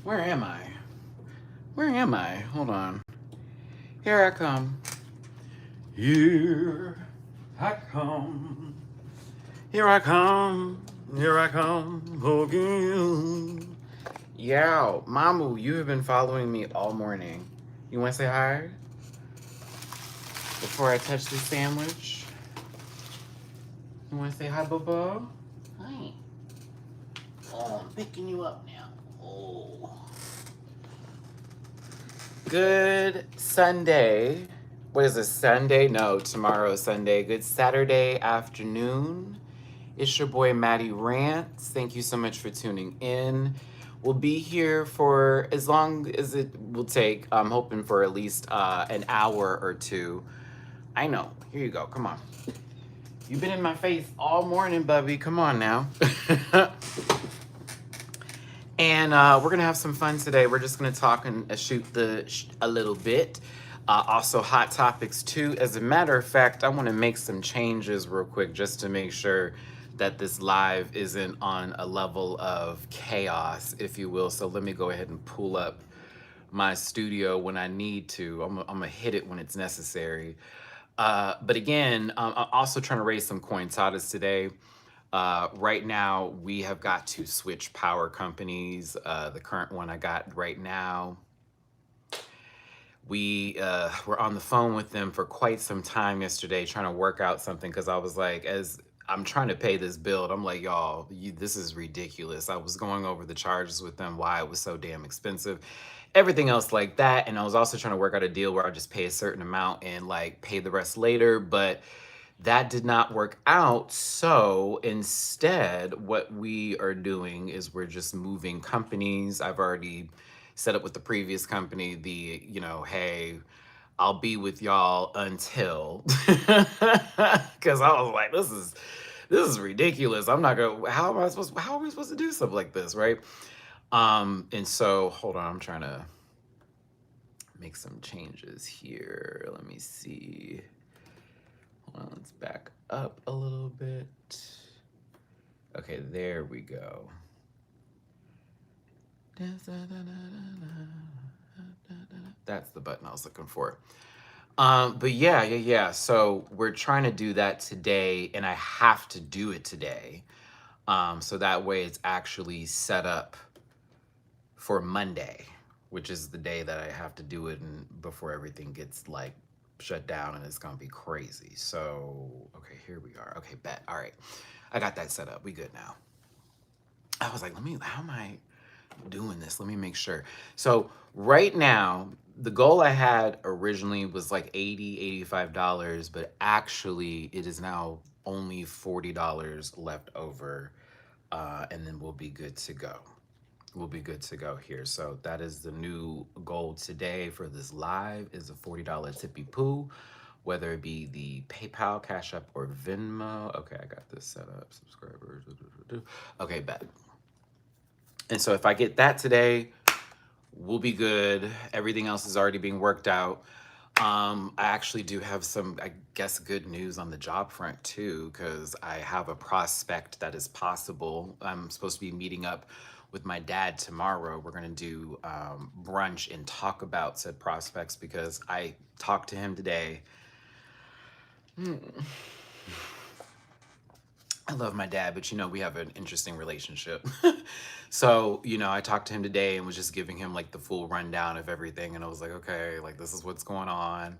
Where am I? Where am I? Hold on. Here I come. Here I come. Here I come. Here I come again. Yow, Mamu, you have been following me all morning. You want to say hi before I touch this sandwich? You want to say hi, Bubba? Hi. Oh, I'm picking you up now. Oh. Good Sunday. What is this, Sunday? No, tomorrow Sunday. Good Saturday afternoon. It's your boy Matty-Rants. Thank you so much for tuning in. We'll be here for as long as it will take. I'm hoping for at least an hour or two. I know. Here you go. Come on. You've been in my face all morning, Bubby. Come on now. And we're gonna have some fun today. We're just gonna talk and shoot a little bit. Also hot topics too. As a matter of fact, I want to make some changes real quick just to make sure that this live isn't on a level of chaos, if you will. So let me go ahead and pull up my studio when I need to. I'm gonna hit it when it's necessary. But again, I'm also trying to raise some cointatas today. Right now, we have got to switch power companies. The current one I got right now, we were on the phone with them for quite some time yesterday trying to work out something because I was like, as I'm trying to pay this bill, I'm like, y'all, this is ridiculous. I was going over the charges with them, why it was so damn expensive, everything else like that. And I was also trying to work out a deal where I just pay a certain amount and like pay the rest later. But that did not work out. So instead, what we are doing is we're just moving companies. I've already set up with the previous company hey, I'll be with y'all until, because I was like, this is ridiculous. I'm not gonna. How are we supposed to do something like this, right? And so hold on, I'm trying to make some changes here. Let me see. Well, let's back up a little bit. Okay, there we go. That's the button I was looking for. But yeah. So we're trying to do that today, and I have to do it today. So that way it's actually set up for Monday, which is the day that I have to do it, and before everything gets like shut down, and it's gonna be crazy. So okay, here we are. Okay, bet. All right, I got that set up. We good now. I was like, how am I doing this? Let me make sure. So right now, the goal I had originally was like $85, but actually it is now only $40 left over, and then we'll be good to go. We'll be good to go here. So that is the new goal today for this live, is a $40 tippy poo, whether it be the PayPal, Cash App, or Venmo. Okay, I got this set up. Subscribers. Okay, bet. And so if I get that today, we'll be good. Everything else is already being worked out. I actually do have some, I guess, good news on the job front too, because I have a prospect that is possible. I'm supposed to be meeting up with my dad tomorrow. We're going to do brunch and talk about said prospects because I talked to him today. I love my dad, but we have an interesting relationship. So, I talked to him today and was just giving him like the full rundown of everything. And I was like, okay, like this is what's going on.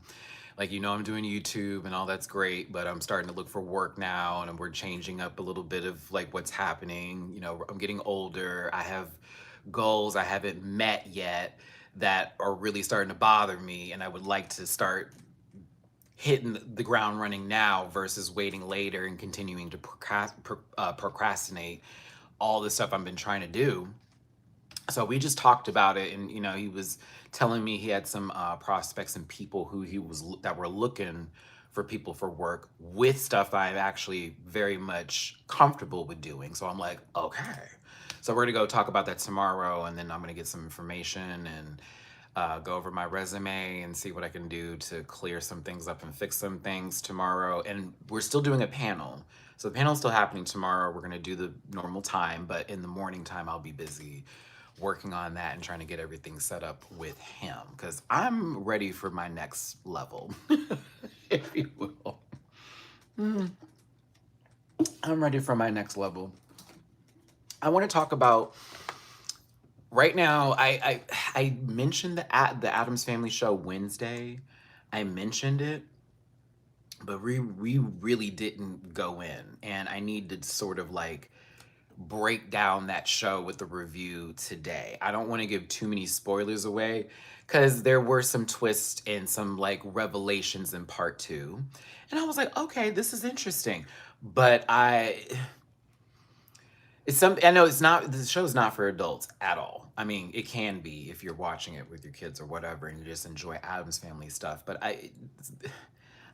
Like, I'm doing YouTube and all that's great, but I'm starting to look for work now, and we're changing up a little bit of like what's happening. I'm getting older. I have goals I haven't met yet that are really starting to bother me, and I would like to start hitting the ground running now versus waiting later and continuing to procrastinate all the stuff I've been trying to do. So we just talked about it, and he was telling me he had some prospects and people that were looking for people for work with stuff I'm actually very much comfortable with doing. So I'm like, okay. So we're gonna go talk about that tomorrow, and then I'm gonna get some information and go over my resume and see what I can do to clear some things up and fix some things tomorrow. And we're still doing a panel. So the panel's still happening tomorrow. We're gonna do the normal time, but in the morning time, I'll be busy working on that and trying to get everything set up with him because I'm ready for my next level, if you will. Mm, I'm ready for my next level. I want to talk about right now. I mentioned the Adams Family show Wednesday. I mentioned it, but we really didn't go in, and I need to sort of like break down that show with the review today. I don't want to give too many spoilers away because there were some twists and some like revelations in part two. And I was like, okay, this is interesting. But I know it's not, the show's not for adults at all. I mean, it can be if you're watching it with your kids or whatever and you just enjoy Adams Family stuff. But I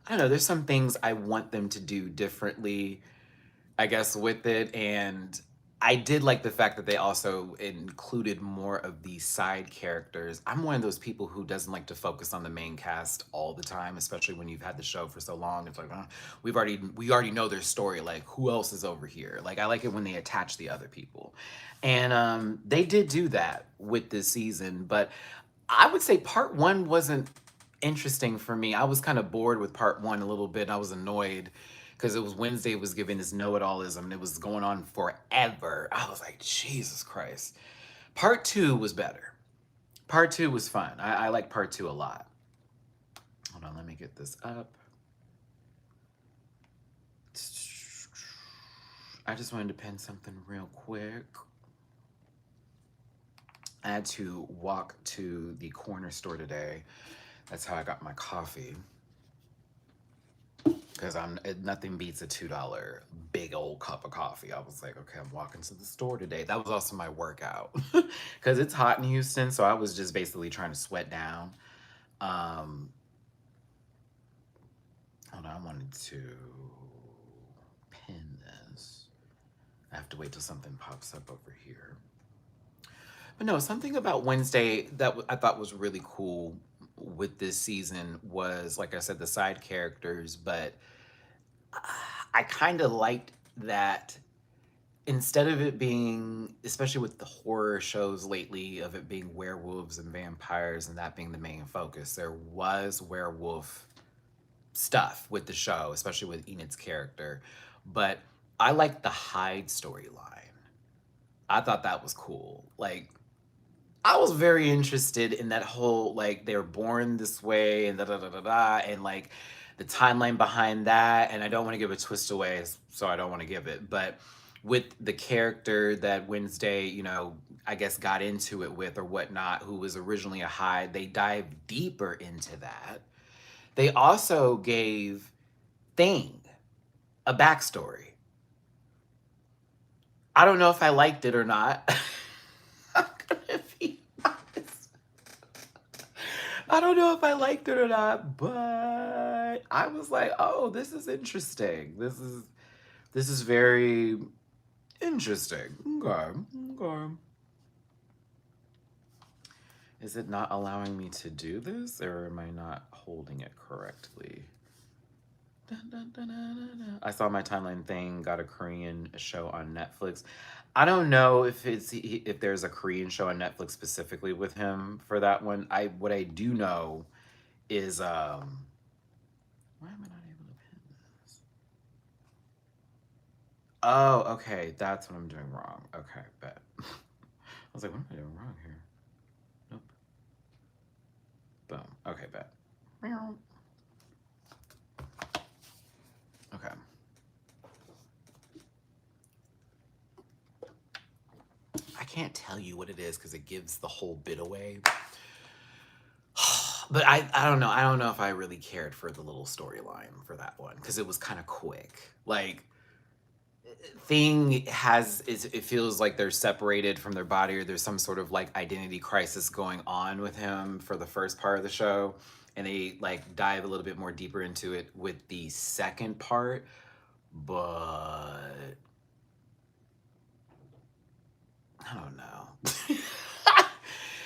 don't know, there's some things I want them to do differently, I guess, with it. And I did like the fact that they also included more of these side characters. I'm one of those people who doesn't like to focus on the main cast all the time, especially when you've had the show for so long. It's like, we already know their story. Like, who else is over here? Like, I like it when they attach the other people. And they did do that with this season, but I would say part one wasn't interesting for me. I was kind of bored with part one a little bit. I was annoyed because it was Wednesday was giving this know-it-allism and it was going on forever. I was like, Jesus Christ. Part two was better. Part two was fun. I like part two a lot. Hold on, let me get this up. I just wanted to pin something real quick. I had to walk to the corner store today. That's how I got my coffee. Because nothing beats a $2 big old cup of coffee. I was like, okay, I'm walking to the store today. That was also my workout. Because it's hot in Houston, so I was just basically trying to sweat down. Hold on, I wanted to pin this. I have to wait till something pops up over here. But no, something about Wednesday that I thought was really cool with this season was, like I said, the side characters, but I kind of liked that instead of it being, especially with the horror shows lately, of it being werewolves and vampires and that being the main focus, there was werewolf stuff with the show, especially with Enid's character. But I liked the Hyde storyline. I thought that was cool. Like, I was very interested in that whole, like, they're born this way and da da da da da, and like the timeline behind that. And I don't want to give a twist away, so I don't want to give it. But with the character that Wednesday, I guess got into it with or whatnot, who was originally a Hyde, they dived deeper into that. They also gave Thing a backstory. I don't know if I liked it or not. I'm gonna be honest. I don't know if I liked it or not, but I was like, oh, this is interesting. This is very interesting. Okay. Okay. Is it not allowing me to do this, or am I not holding it correctly? I saw my timeline thing, got a Korean show on Netflix. I don't know if there's a Korean show on Netflix specifically with him for that one. What I do know is why am I not able to pin this? Oh, okay, that's what I'm doing wrong. Okay, bet. I was like, what am I doing wrong here? Nope. Boom. Okay, bet. Okay. I can't tell you what it is because it gives the whole bit away. But I don't know. I don't know if I really cared for the little storyline for that one because it was kind of quick. Like, it feels like they're separated from their body, or there's some sort of like identity crisis going on with him for the first part of the show. And they like dive a little bit more deeper into it with the second part. But I don't know.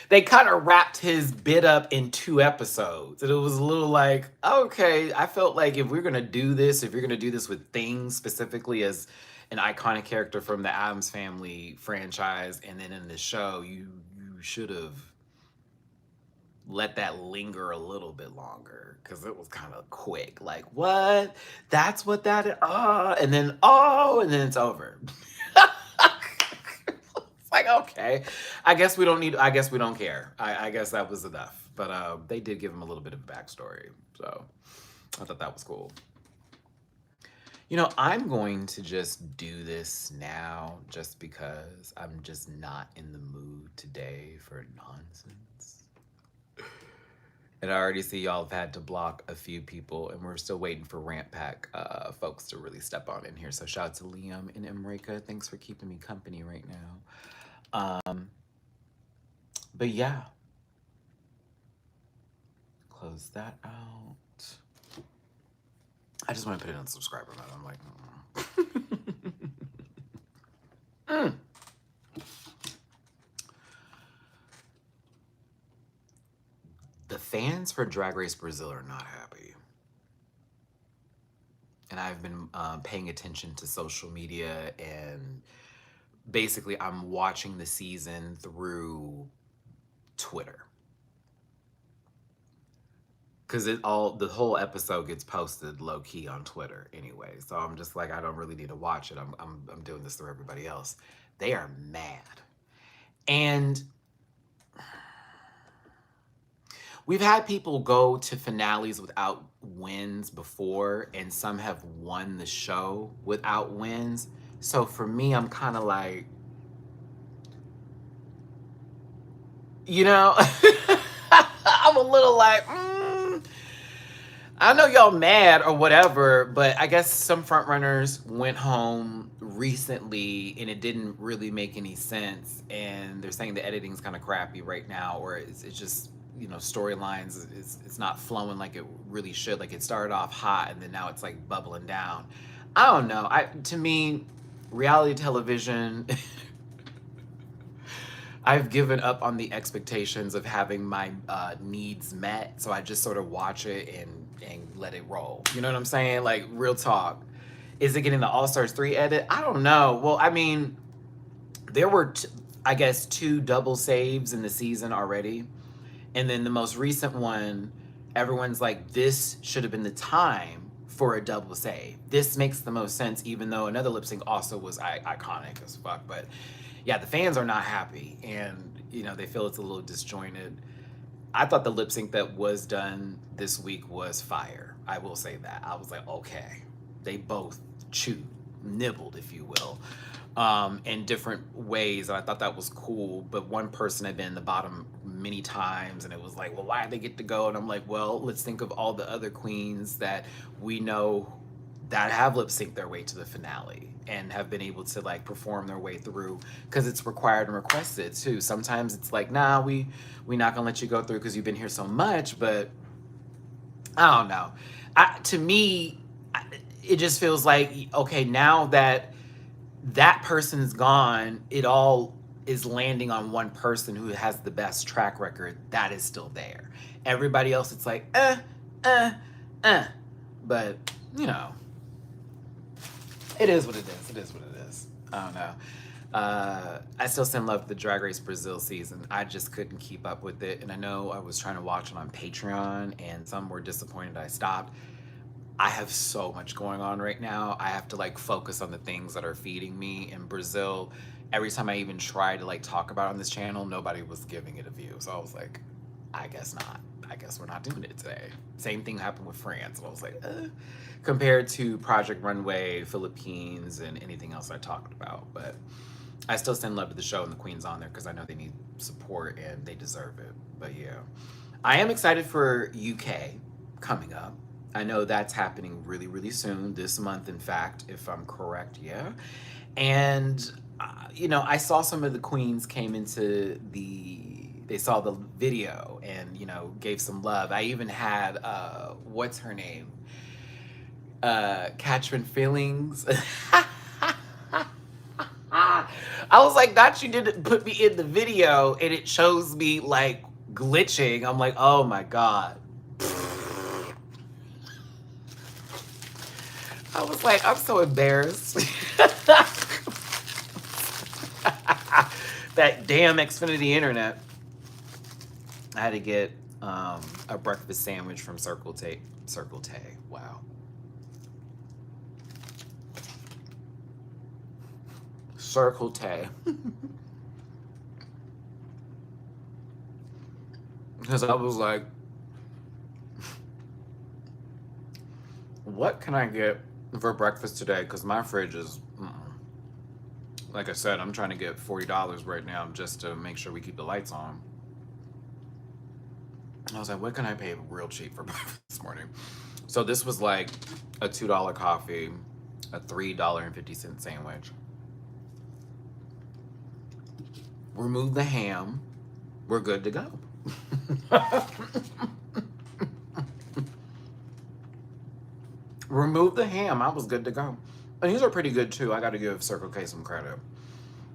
They kind of wrapped his bit up in 2 episodes. And it was a little like, okay, I felt like if you're going to do this with Things specifically as an iconic character from the Addams Family franchise, and then in the show, you should have let that linger a little bit longer because it was kind of quick. Like, what? That's what that is? And then, and then it's over. It's like, okay. I guess we don't care. I guess that was enough. But they did give him a little bit of a backstory. So I thought that was cool. You know, I'm going to just do this now just because I'm just not in the mood today for nonsense. And I already see y'all have had to block a few people, and we're still waiting for Rant Pack folks to really step on in here. So shout out to Liam and Emrika. Thanks for keeping me company right now. But yeah. Close that out. I just want to put it on subscriber mode. I'm like, The fans for Drag Race Brazil are not happy. And I've been paying attention to social media, and basically I'm watching the season through Twitter. Because the whole episode gets posted low key on Twitter anyway. So I'm just like, I don't really need to watch it. I'm doing this through everybody else. They are mad. And we've had people go to finales without wins before, and some have won the show without wins. So for me, I'm kind of like, you know, I'm a little like, I know y'all mad or whatever, but I guess some frontrunners went home recently and it didn't really make any sense. And they're saying the editing's kind of crappy right now, or it's just, you know, storylines, it's not flowing like it really should. Like it started off hot and then now it's like bubbling down. I don't know. To me, reality television, I've given up on the expectations of having my needs met. So I just sort of watch it and let it roll. You know what I'm saying? Like, real talk. Is it getting the All-Stars 3 edit? I don't know. Well, I mean, there were, I guess, 2 double saves in the season already. And then the most recent one, everyone's like, this should have been the time for a double save. This makes the most sense, even though another lip sync also was iconic as fuck. But yeah, the fans are not happy, and you know, they feel it's a little disjointed. I thought the lip sync that was done this week was fire. I will say that. I was like, okay, they both nibbled, if you will, in different ways. And I thought that was cool. But one person had been in the bottom many times, and it was like, well, why did they get to go? And I'm like, well, let's think of all the other queens that we know that have lip synced their way to the finale and have been able to like perform their way through, because it's required and requested too. Sometimes it's like, nah, we not gonna let you go through because you've been here so much. But I don't know. To me, it just feels like, okay, now that that person's gone, it all is landing on one person who has the best track record that is still there. Everybody else, it's like, but you know, it is what it is. It is what it is. I don't know. I still send love to the Drag Race Brazil season. I just couldn't keep up with it. And I know I was trying to watch it on Patreon, and some were disappointed I stopped. I have so much going on right now. I have to like focus on the things that are feeding me. In Brazil, every time I even tried to like talk about it on this channel, nobody was giving it a view. So I was like, I guess not. I guess we're not doing it today. Same thing happened with France. And I was like, compared to Project Runway, Philippines, and anything else I talked about. But I still send love to the show and the queens on there because I know they need support and they deserve it. But yeah, I am excited for UK coming up. I know that's happening really, really soon, this month, in fact, if I'm correct, yeah. And, you know, I saw some of the queens came into they saw the video and, you know, gave some love. I even had, what's her name? Catherine Feelings. I was like, that you didn't put me in the video, and it shows me like glitching. I'm like, oh my God. I was like, I'm so embarrassed. That damn Xfinity internet. I had to get a breakfast sandwich from Circle T. Circle T. Wow. Circle T. Because I was like, what can I get for breakfast today? Because my fridge is, like I said, I'm trying to get $40 right now just to make sure we keep the lights on. I was like, what can I pay real cheap for breakfast this morning? So this was like a $2 coffee, a $3.50 sandwich. Remove the ham, we're good to go. Remove the ham, I was good to go. And these are pretty good too. I gotta give Circle K some credit.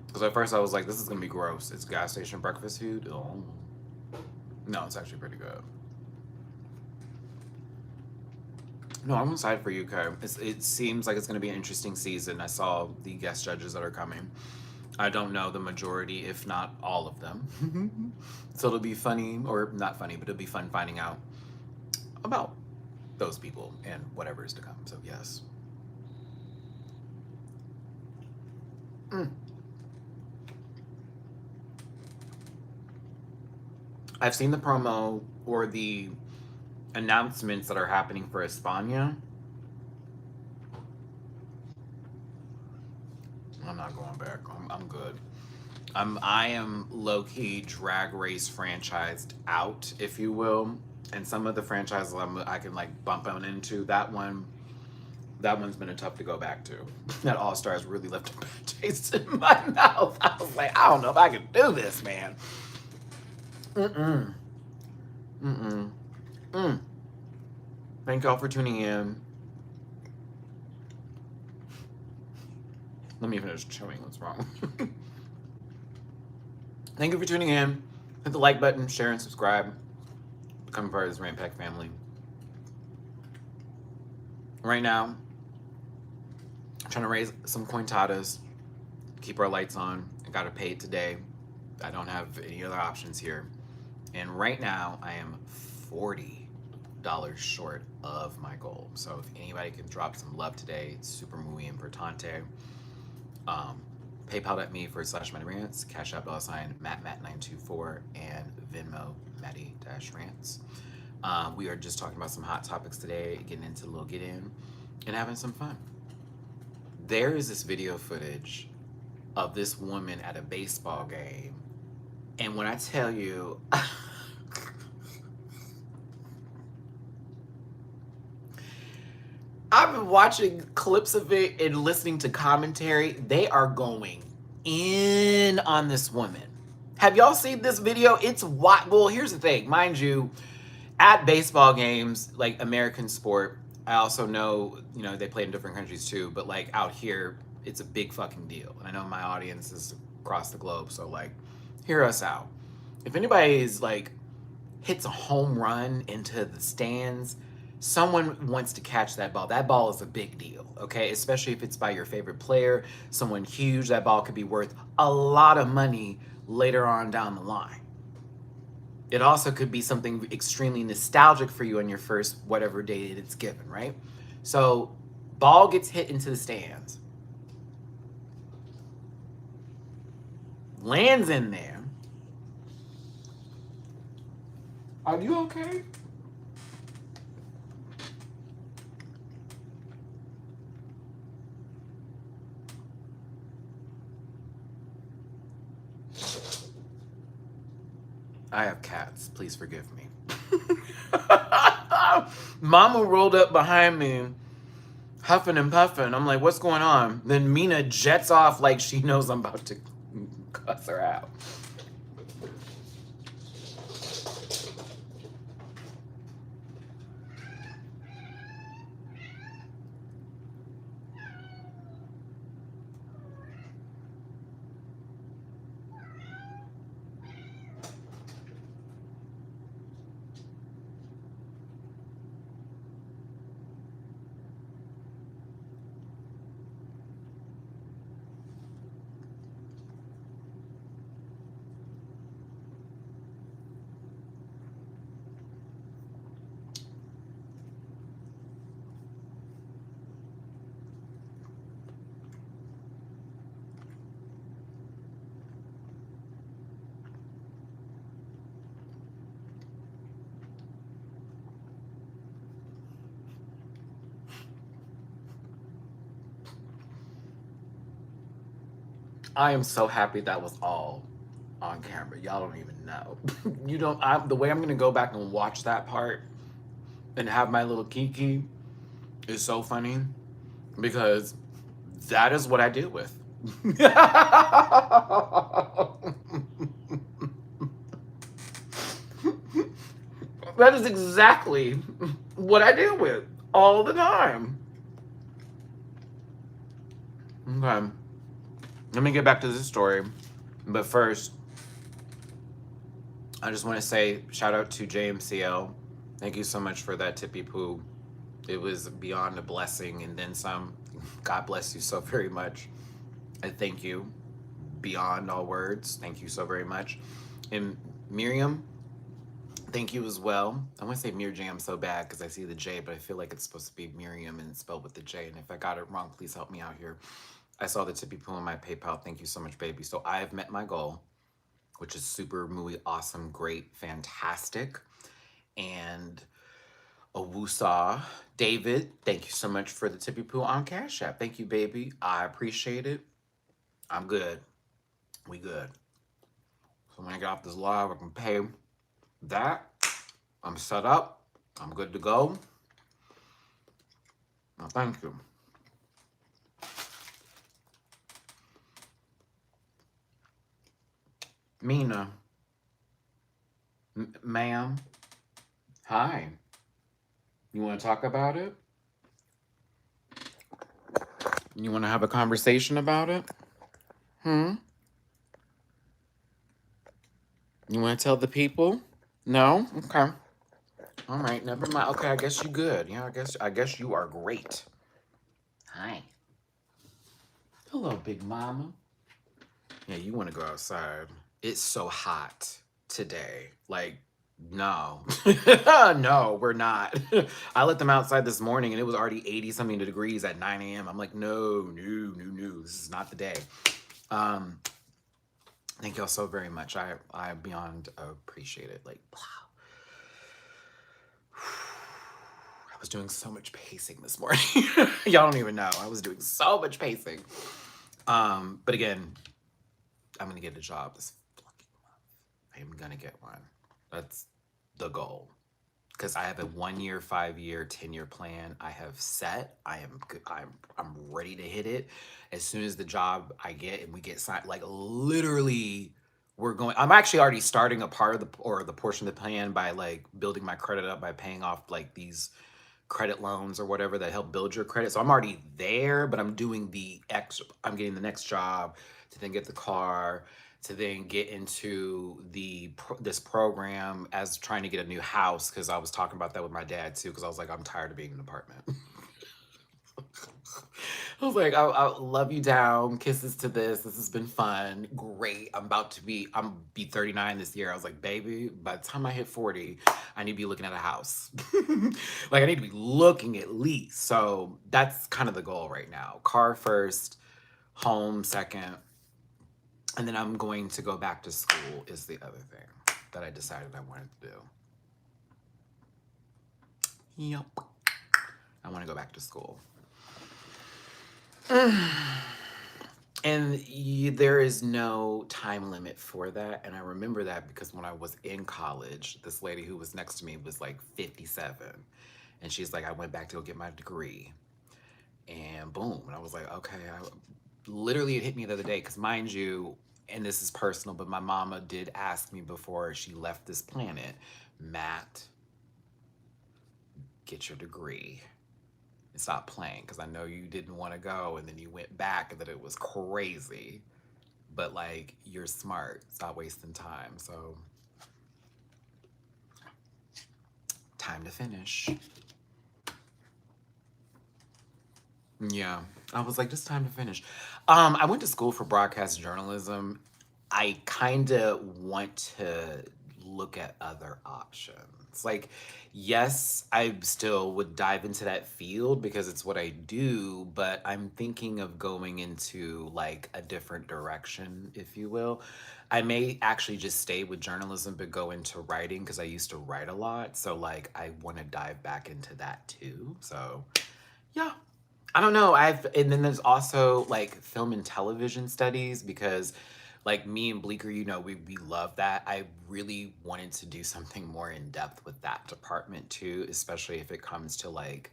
Because at first I was like, this is gonna be gross. It's gas station breakfast food. Oh. No, it's actually pretty good. No, I'm excited for UK. It seems like it's gonna be an interesting season. I saw the guest judges that are coming. I don't know the majority, if not all of them. So it'll be funny, or not funny, but it'll be fun finding out about those people and whatever is to come. So yes. I've seen the promo or the announcements that are happening for España. I'm not going back. I'm good. I am low-key Drag Race franchised out, if you will. And some of the franchises I can like bump on into. That one's been a tough to go back to. That All Stars really left a bad taste in my mouth. I was like, I don't know if I can do this, man. Thank y'all for tuning in. Let me finish chewing. What's wrong? Thank you for tuning in. Hit the like button, share, and subscribe. Become part of this Rant Pack family. Right now, I'm trying to raise some cointatas, keep our lights on. I gotta pay it today. I don't have any other options here. And right now, I am $40 short of my goal. So if anybody can drop some love today, super muy importante. PayPal.me /Matty-Rants, Cash App $Matt924, and Venmo Matty-Rants. We are just talking about some hot topics today, getting into a little get in, and having some fun. There is this video footage of this woman at a baseball game, and when I tell you, I've been watching clips of it and listening to commentary. They are going in on this woman. Have y'all seen this video? It's well, here's the thing. Mind you, at baseball games, like American sport, I also know, they play in different countries too, but like out here, it's a big fucking deal. And I know my audience is across the globe, so like, hear us out. If anybody is like, hits a home run into the stands, someone wants to catch that ball. That ball is a big deal, okay? Especially if it's by your favorite player, someone huge. That ball could be worth a lot of money later on down the line. It also could be something extremely nostalgic for you on your first whatever day it's given, right? So, ball gets hit into the stands, lands in there. Are you okay? I have cats. Please forgive me. Mama rolled up behind me, huffing and puffing. I'm like, what's going on? Then Mina jets off like she knows I'm about to cuss her out. I am so happy that was all on camera. Y'all don't even know. You don't. The way I'm gonna go back and watch that part and have my little kiki is so funny because that is what I deal with. That is exactly what I deal with all the time. Okay, let me get back to this story. But first, I just want to say shout out to JMCL. Thank you so much for that tippy poo. It was beyond a blessing and then some. God bless you so very much. I thank you beyond all words. Thank you so very much. And Miriam, thank you as well. I want to say Mir Jam so bad because I see the J, but I feel like it's supposed to be Miriam and spelled with the J. And if I got it wrong, please help me out here. I saw the tippy poo on my PayPal. Thank you so much, baby. So I have met my goal, which is super, muy, awesome, great, fantastic. And Owusa, David, thank you so much for the tippy poo on Cash App. Thank you, baby. I appreciate it. I'm good. We good. So when I get off this live, I can pay that. I'm set up. I'm good to go. Well, thank you. Mina, ma'am, hi. You want to talk about it? You want to have a conversation about it? Hmm? You want to tell the people? No? Okay. All right, never mind. Okay, I guess you good. Yeah, I guess you are great. Hi. Hello, big mama. Yeah, you want to go outside. It's so hot today. Like, no. No, we're not. I let them outside this morning and it was already 80 something degrees at 9 a.m. I'm like, no, no, no, no. This is not the day. Um, thank y'all so very much. I beyond appreciate it. Like, wow. I was doing so much pacing this morning. Y'all don't even know. I was doing so much pacing. But again, I'm gonna get a job this fucking month. I am gonna get one. That's the goal. Because I have a 1 year, 5 year, 10 year plan I have set. I'm ready to hit it. As soon as the job I get and we get signed, like literally we're going. I'm actually already starting a part of the portion of the plan by like building my credit up by paying off like these credit loans or whatever that help build your credit. So I'm already there, but I'm doing I'm getting the next job to then get the car, to then get into this program as trying to get a new house because I was talking about that with my dad too because I was like, I'm tired of being in an apartment. I was like, I love you down. Kisses to this. This has been fun. Great. I'm be 39 this year. I was like, baby, by the time I hit 40, I need to be looking at a house. Like I need to be looking at least. So that's kind of the goal right now. Car first, home second. And then I'm going to go back to school is the other thing that I decided I wanted to do. Yep. I want to go back to school. And there is no time limit for that. And I remember that because when I was in college, this lady who was next to me was like 57. And she's like, I went back to go get my degree. And boom. And I was like, okay. Literally, it hit me the other day because, mind you, and this is personal, but my mama did ask me before she left this planet, Matt, get your degree and stop playing because I know you didn't want to go and then you went back and that it was crazy. But like, you're smart. Stop wasting time. So, time to finish. Yeah. I was like, just time to finish. I went to school for broadcast journalism. I kind of want to look at other options. Like, yes, I still would dive into that field because it's what I do, but I'm thinking of going into like a different direction, if you will. I may actually just stay with journalism but go into writing because I used to write a lot. So like I want to dive back into that too. So, yeah. I don't know. And then there's also like film and television studies because like me and Bleeker, we love that. I really wanted to do something more in depth with that department too, especially if it comes to like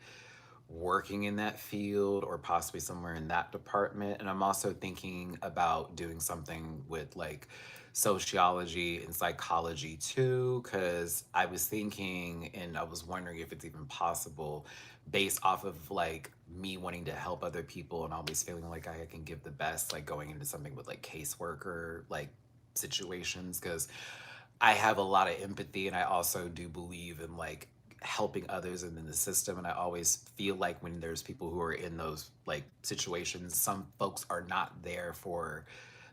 working in that field or possibly somewhere in that department. And I'm also thinking about doing something with like sociology and psychology too, because I was thinking and I was wondering if it's even possible based off of like me wanting to help other people and always feeling like I can give the best, like going into something with like caseworker like situations, because I have a lot of empathy and I also do believe in like helping others and in the system. And I always feel like when there's people who are in those like situations, some folks are not there for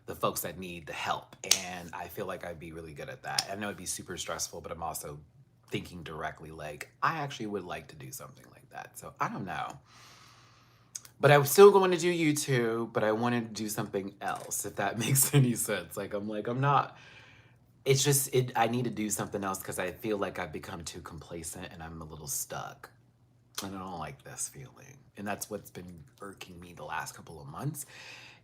the folks that need the help. And I feel like I'd be really good at that. I know it'd be super stressful, but I'm also thinking directly like I actually would like to do something like that. So I don't know. But I was still going to do YouTube, but I wanted to do something else, if that makes any sense. Like, I'm not, it's just I need to do something else because I feel like I've become too complacent and I'm a little stuck. And I don't like this feeling. And that's what's been irking me the last couple of months.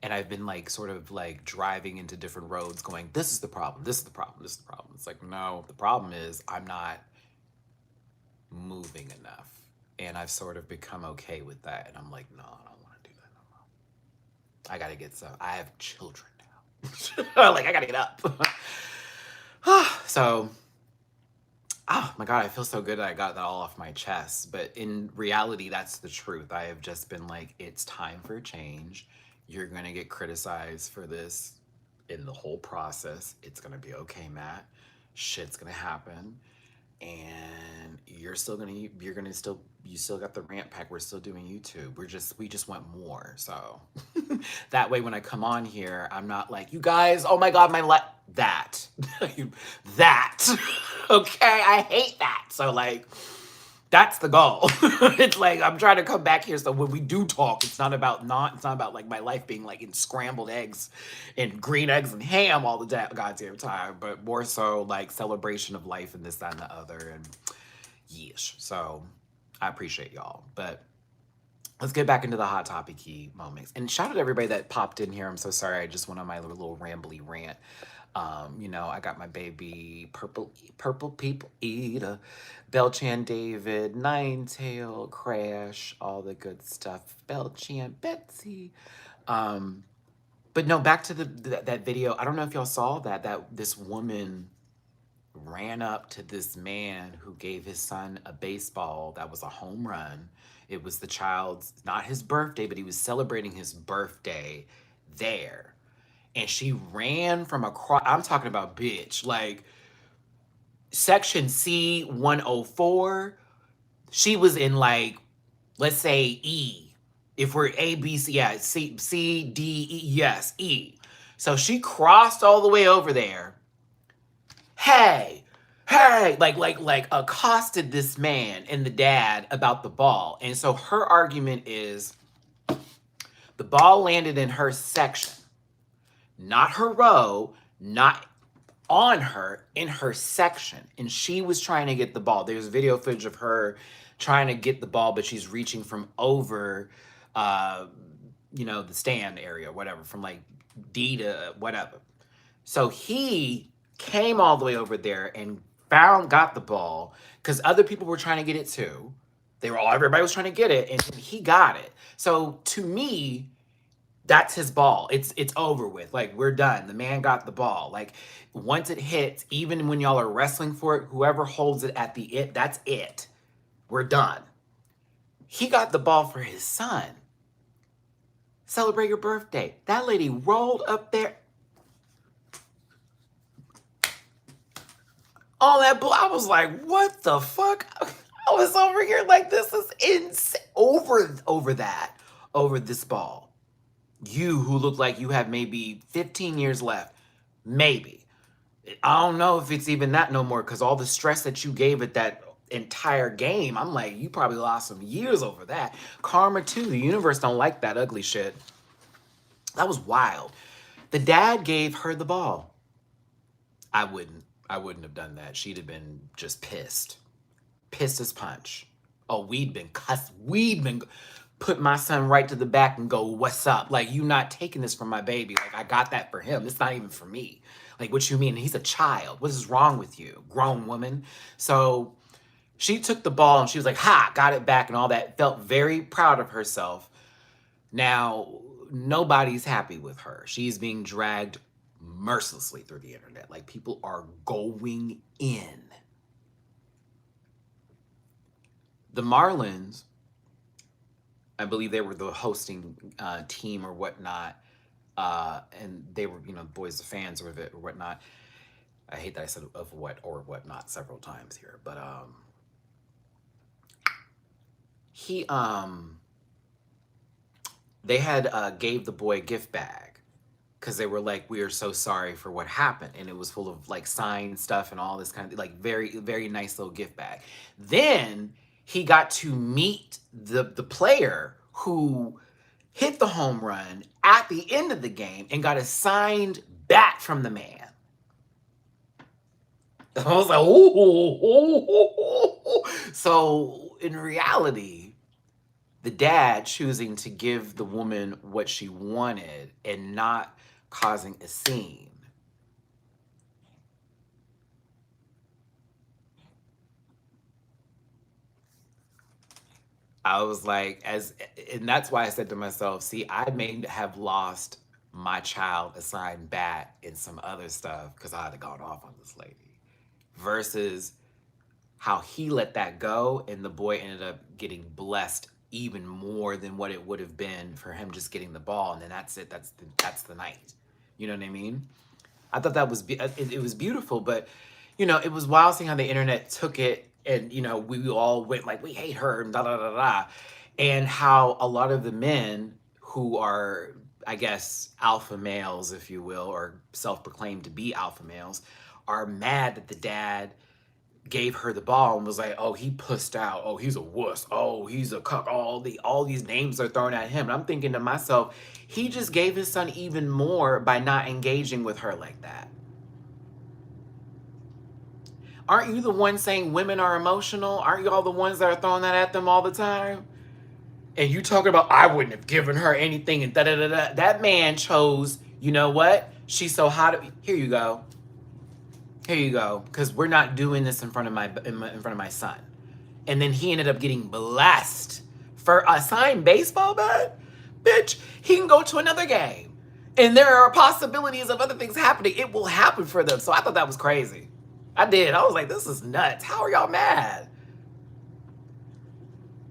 And I've been like sort of like driving into different roads going, this is the problem, this is the problem, this is the problem. It's like, no, the problem is I'm not moving enough. And I've sort of become okay with that. And I'm like, no, I don't want to do that no more. I gotta get some. I have children now. Like I gotta get up. So, oh my God, I feel so good that I got that all off my chest. But in reality, that's the truth. I have just been like, it's time for a change. You're gonna get criticized for this in the whole process. It's gonna be okay, Matt. Shit's gonna happen. And you still got the rant pack. We're still doing YouTube. We just want more. So that way when I come on here, I'm not like, you guys, oh my God, that. That. Okay, I hate that. So like that's the goal. It's like I'm trying to come back here so when we do talk, it's not about like my life being like in scrambled eggs and green eggs and ham all the goddamn time, but more so like celebration of life and this, that, and the other. And yeesh. So I appreciate y'all. But let's get back into the hot topic key moments. And shout out to everybody that popped in here. I'm so sorry. I just went on my little rambly rant. I got my baby purple people eater, Belchan David, Ninetail, Crash, all the good stuff. Belchan Betsy. But no, back to that video. I don't know if y'all saw that this woman ran up to this man who gave his son a baseball that was a home run. It was the child's, not his birthday, but he was celebrating his birthday there. And she ran from across, I'm talking about bitch, like section C 104. She was in like, let's say E. If we're A, B, C, yeah, C, D, E, yes, E. So she crossed all the way over there. Hey, like accosted this man and the dad about the ball. And so her argument is the ball landed in her section, not her row, not on her, in her section. And she was trying to get the ball. There's video footage of her trying to get the ball, but she's reaching from over, the stand area, whatever, from like D to whatever. So he came all the way over there and got the ball because other people were trying to get it too. Everybody was trying to get it, and he got it. So to me, that's his ball. It's over with. Like we're done. The man got the ball. Like once it hits, even when y'all are wrestling for it, whoever holds it at that's it. We're done. He got the ball for his son. Celebrate your birthday. That lady rolled up there. All that I was like, what the fuck? I was over here like, this is insane. Over this ball. You who look like you have maybe 15 years left. Maybe. I don't know if it's even that no more because all the stress that you gave it that entire game, I'm like, you probably lost some years over that. Karma too. The universe don't like that ugly shit. That was wild. The dad gave her the ball. I wouldn't have done that. She'd have been just pissed. Pissed as punch. Oh, we'd been cussed. put my son right to the back and go, what's up? Like, you not taking this from my baby. Like, I got that for him. It's not even for me. Like, what you mean? He's a child. What is wrong with you, grown woman? So she took the ball and she was like, ha, got it back and all that. Felt very proud of herself. Now, nobody's happy with her. She's being dragged mercilessly through the internet. Like, people are going in. The Marlins, I believe they were the hosting team or whatnot, and they were, boys, the fans of it or whatnot. I hate that I said of what or whatnot several times here, but they had gave the boy a gift bag because they were like, we are so sorry for what happened, and it was full of like signed stuff and all this kind of like very, very nice little gift bag. Then he got to meet the player who hit the home run at the end of the game and got a signed bat from the man. I was like, ooh. So in reality, the dad choosing to give the woman what she wanted and not causing a scene. I was like, and that's why I said to myself, see, I may have lost my child a signed bat and some other stuff because I'd have gone off on this lady. Versus how he let that go, and the boy ended up getting blessed even more than what it would have been for him just getting the ball, and then that's it. That's the night. You know what I mean? I thought that was it was beautiful, but it was wild seeing how the internet took it, and we all went like, we hate her and da da da da, and how a lot of the men who are, I guess, alpha males, if you will, or self-proclaimed to be alpha males, are mad that the dad gave her the ball and was like, oh, he pussed out. Oh, he's a wuss. Oh, he's a cuck. All these names are thrown at him. And I'm thinking to myself, he just gave his son even more by not engaging with her like that. Aren't you the one saying women are emotional? Aren't y'all the ones that are throwing that at them all the time? And you talking about, I wouldn't have given her anything and da-da-da-da. That man chose, you know what? She's so hot. Here you go. Here you go, because we're not doing this in front of my son. And then he ended up getting blessed for a signed baseball bat. Bitch, he can go to another game. And there are possibilities of other things happening. It will happen for them. So I thought that was crazy. I did. I was like, this is nuts. How are y'all mad?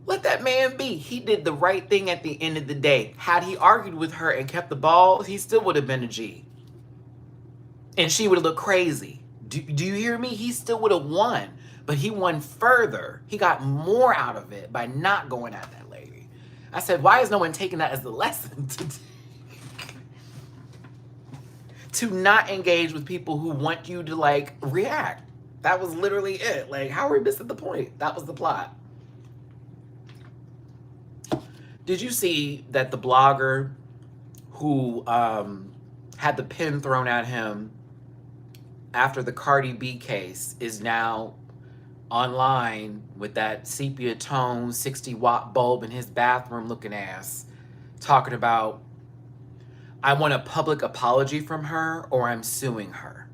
Let that man be. He did the right thing at the end of the day. Had he argued with her and kept the ball, he still would have been a G. And she would have looked crazy. Do you hear me? He still would have won, but he won further. He got more out of it by not going at that lady. I said, why is no one taking that as the lesson to not engage with people who want you to like react? That was literally it. Like, how are we missing the point? That was the plot. Did you see that the blogger who had the pen thrown at him after the Cardi B case is now online with that sepia tone 60-watt bulb in his bathroom looking ass, talking about, I want a public apology from her or I'm suing her?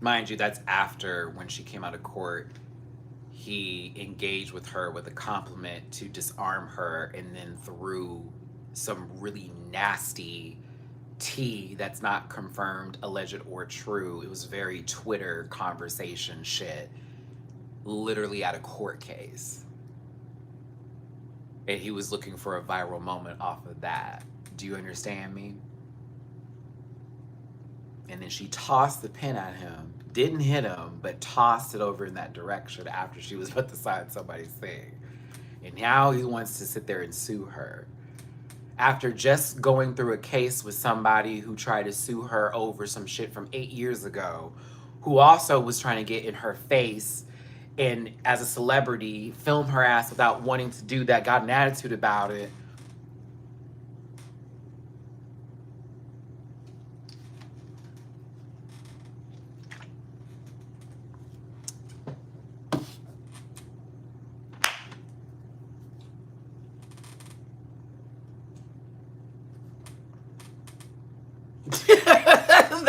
Mind you, that's after, when she came out of court, he engaged with her with a compliment to disarm her and then threw some really nasty tea that's not confirmed, alleged, or true. It was very Twitter conversation shit, literally at a court case. And he was looking for a viral moment off of that. Do you understand me? And then she tossed the pen at him, didn't hit him, but tossed it over in that direction after she was about to sign somebody's thing. And now he wants to sit there and sue her. After just going through a case with somebody who tried to sue her over some shit from 8 years ago, who also was trying to get in her face and as a celebrity, film her ass without wanting to do that, got an attitude about it.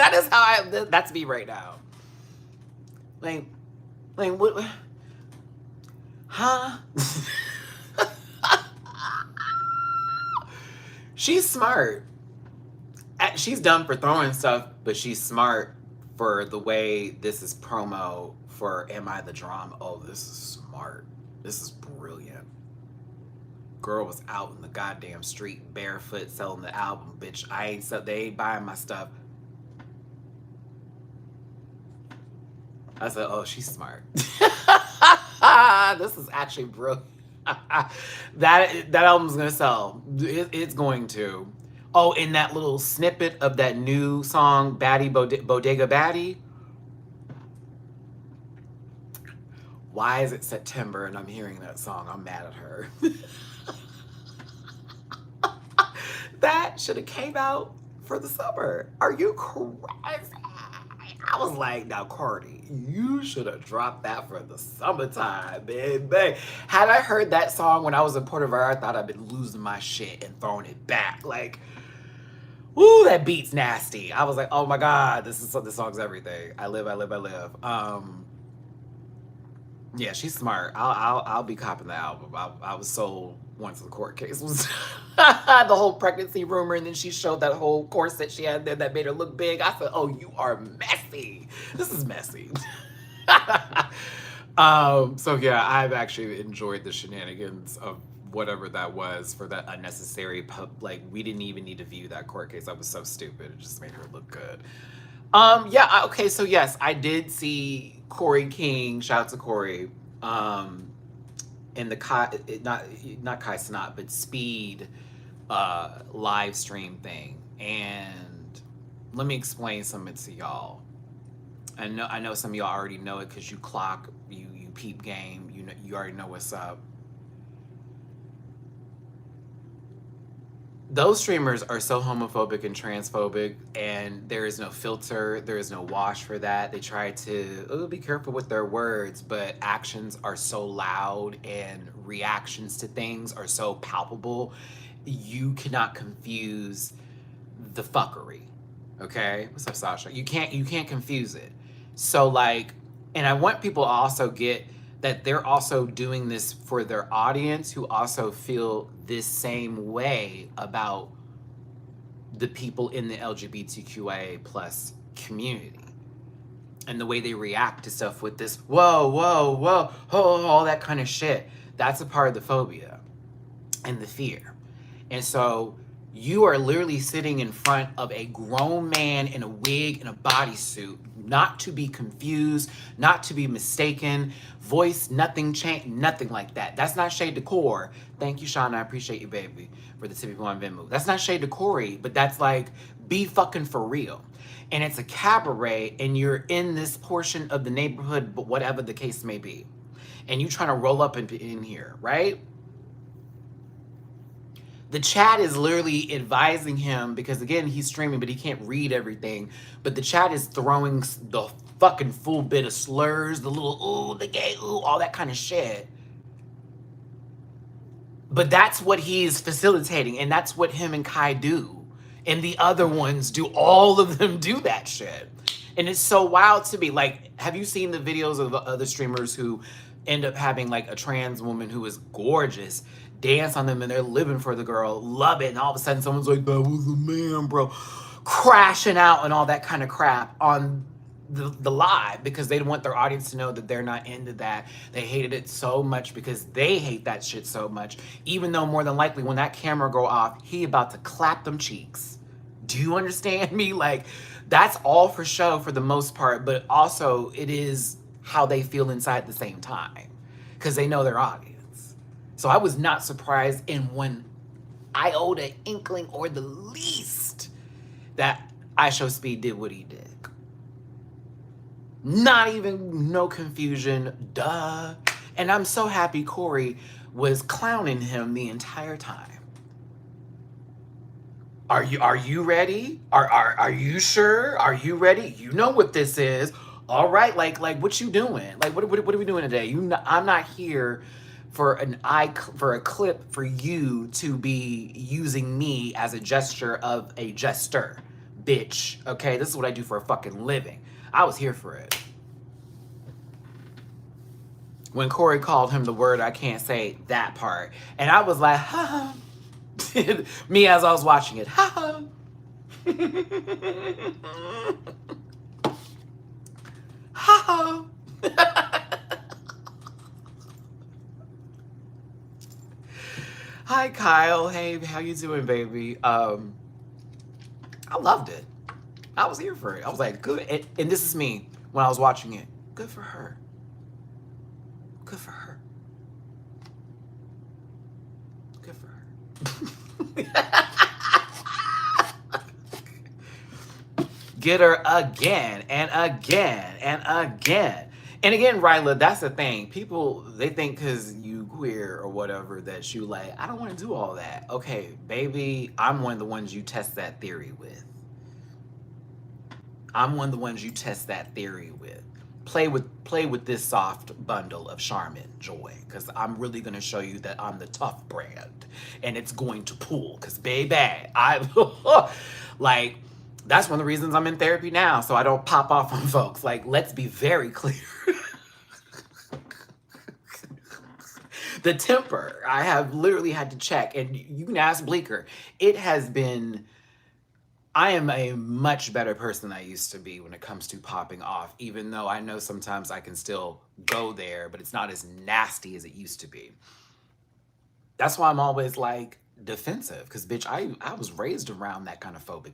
That is how that's me right now. Like what? Huh? She's smart. She's dumb for throwing stuff, but she's smart for the way this is promo for Am I the Drama? Oh, this is smart. This is brilliant. Girl was out in the goddamn street barefoot selling the album, bitch. They ain't buying my stuff. I said, oh, she's smart. This is actually brilliant. that album's gonna sell. It's going to. Oh, in that little snippet of that new song, Baddie Bodega Baddie. Why is it September and I'm hearing that song? I'm mad at her. That should have came out for the summer. Are you crazy? I was like, now Cardi, you should have dropped that for the summertime, baby. Had I heard that song when I was in Puerto Vallarta, I thought I'd been losing my shit and throwing it back. Like, woo, that beat's nasty. I was like, oh my God, this song's everything. I live. Yeah, she's smart. I'll be copping the album. I was sold once the court case was the whole pregnancy rumor, and then she showed that whole corset she had there that made her look big. I said, oh, you are messy. This is messy. So yeah, I've actually enjoyed the shenanigans of whatever that was for that unnecessary like, we didn't even need to view that court case. That was so stupid. It just made her look good. Yeah, okay, so yes, I did see Corey King, shout out to Corey, in the not Kai Cenat, but Speed live stream thing. And let me explain something to y'all. I know some of y'all already know it because you clock, you peep game, you already know what's up. Those streamers are so homophobic and transphobic, and there is no filter, there is no wash for that. They try to be careful with their words, but actions are so loud and reactions to things are so palpable, you cannot confuse the fuckery. Okay? What's up, Sasha? You can't confuse it. So like, and I want people to also get that they're also doing this for their audience who also feel this same way about the people in the LGBTQIA plus community and the way they react to stuff with this, whoa, all that kind of shit. That's a part of the phobia and the fear. And so you are literally sitting in front of a grown man in a wig and a bodysuit, not to be confused, not to be mistaken, voice, nothing changed, nothing like that. That's not shade to Core. Thank you, Sean. I appreciate you, baby, for the tippy on Venmo. That's not shade to Corey, but that's like, be fucking for real. And it's a cabaret, and you're in this portion of the neighborhood, but whatever the case may be. And you trying to roll up in here, right? The chat is literally advising him because, again, he's streaming, but he can't read everything. But the chat is throwing the fucking full bit of slurs, the little, ooh, the gay, ooh, all that kind of shit. But that's what he's facilitating, and that's what him and Kai do. And the other ones do, all of them do that shit. And it's so wild to me. Like, have you seen the videos of other streamers who end up having like a trans woman who is gorgeous dance on them and they're living for the girl, love it, and all of a sudden someone's like, that was a man, bro, crashing out and all that kind of crap on the live because they want their audience to know that they're not into that. They hated it so much because they hate that shit so much, even though more than likely when that camera go off, he about to clap them cheeks. Do you understand me? Like, that's all for show for the most part, but also it is how they feel inside at the same time because they know their audience. So I was not surprised in one iota inkling or the least that IShowSpeed did what he did. Not even no confusion, duh. And I'm so happy Corey was clowning him the entire time. Are you ready? Are you sure? Are you ready? You know what this is. All right, like what you doing? Like what are we doing today? I'm not here for a clip for you to be using me as a gesture of a jester. bitch. Okay, this is what I do for a fucking living. I was here for it. When Corey called him the word I can't say, that part. And I was like, ha. Me as I was watching it, ha. Ha. Hi, Kyle. Hey, how you doing, baby? I loved it. I was here for it. I was like, good. And this is me when I was watching it. Good for her. Good for her. Good for her. Get her again and again and again. And again, Ryla, that's the thing. People, they think because you queer or whatever that you like, I don't want to do all that. Okay, baby, I'm one of the ones you test that theory with. I'm one of the ones you test that theory with. Play with this soft bundle of Charmin Joy, because I'm really going to show you that I'm the tough brand and it's going to pull. Because baby, I like, that's one of the reasons I'm in therapy now, so I don't pop off on folks. Like, let's be very clear. The temper, I have literally had to check, and you can ask Bleeker. It has been, I am a much better person than I used to be when it comes to popping off, even though I know sometimes I can still go there, but it's not as nasty as it used to be. That's why I'm always like defensive, because bitch, I was raised around that kind of phobic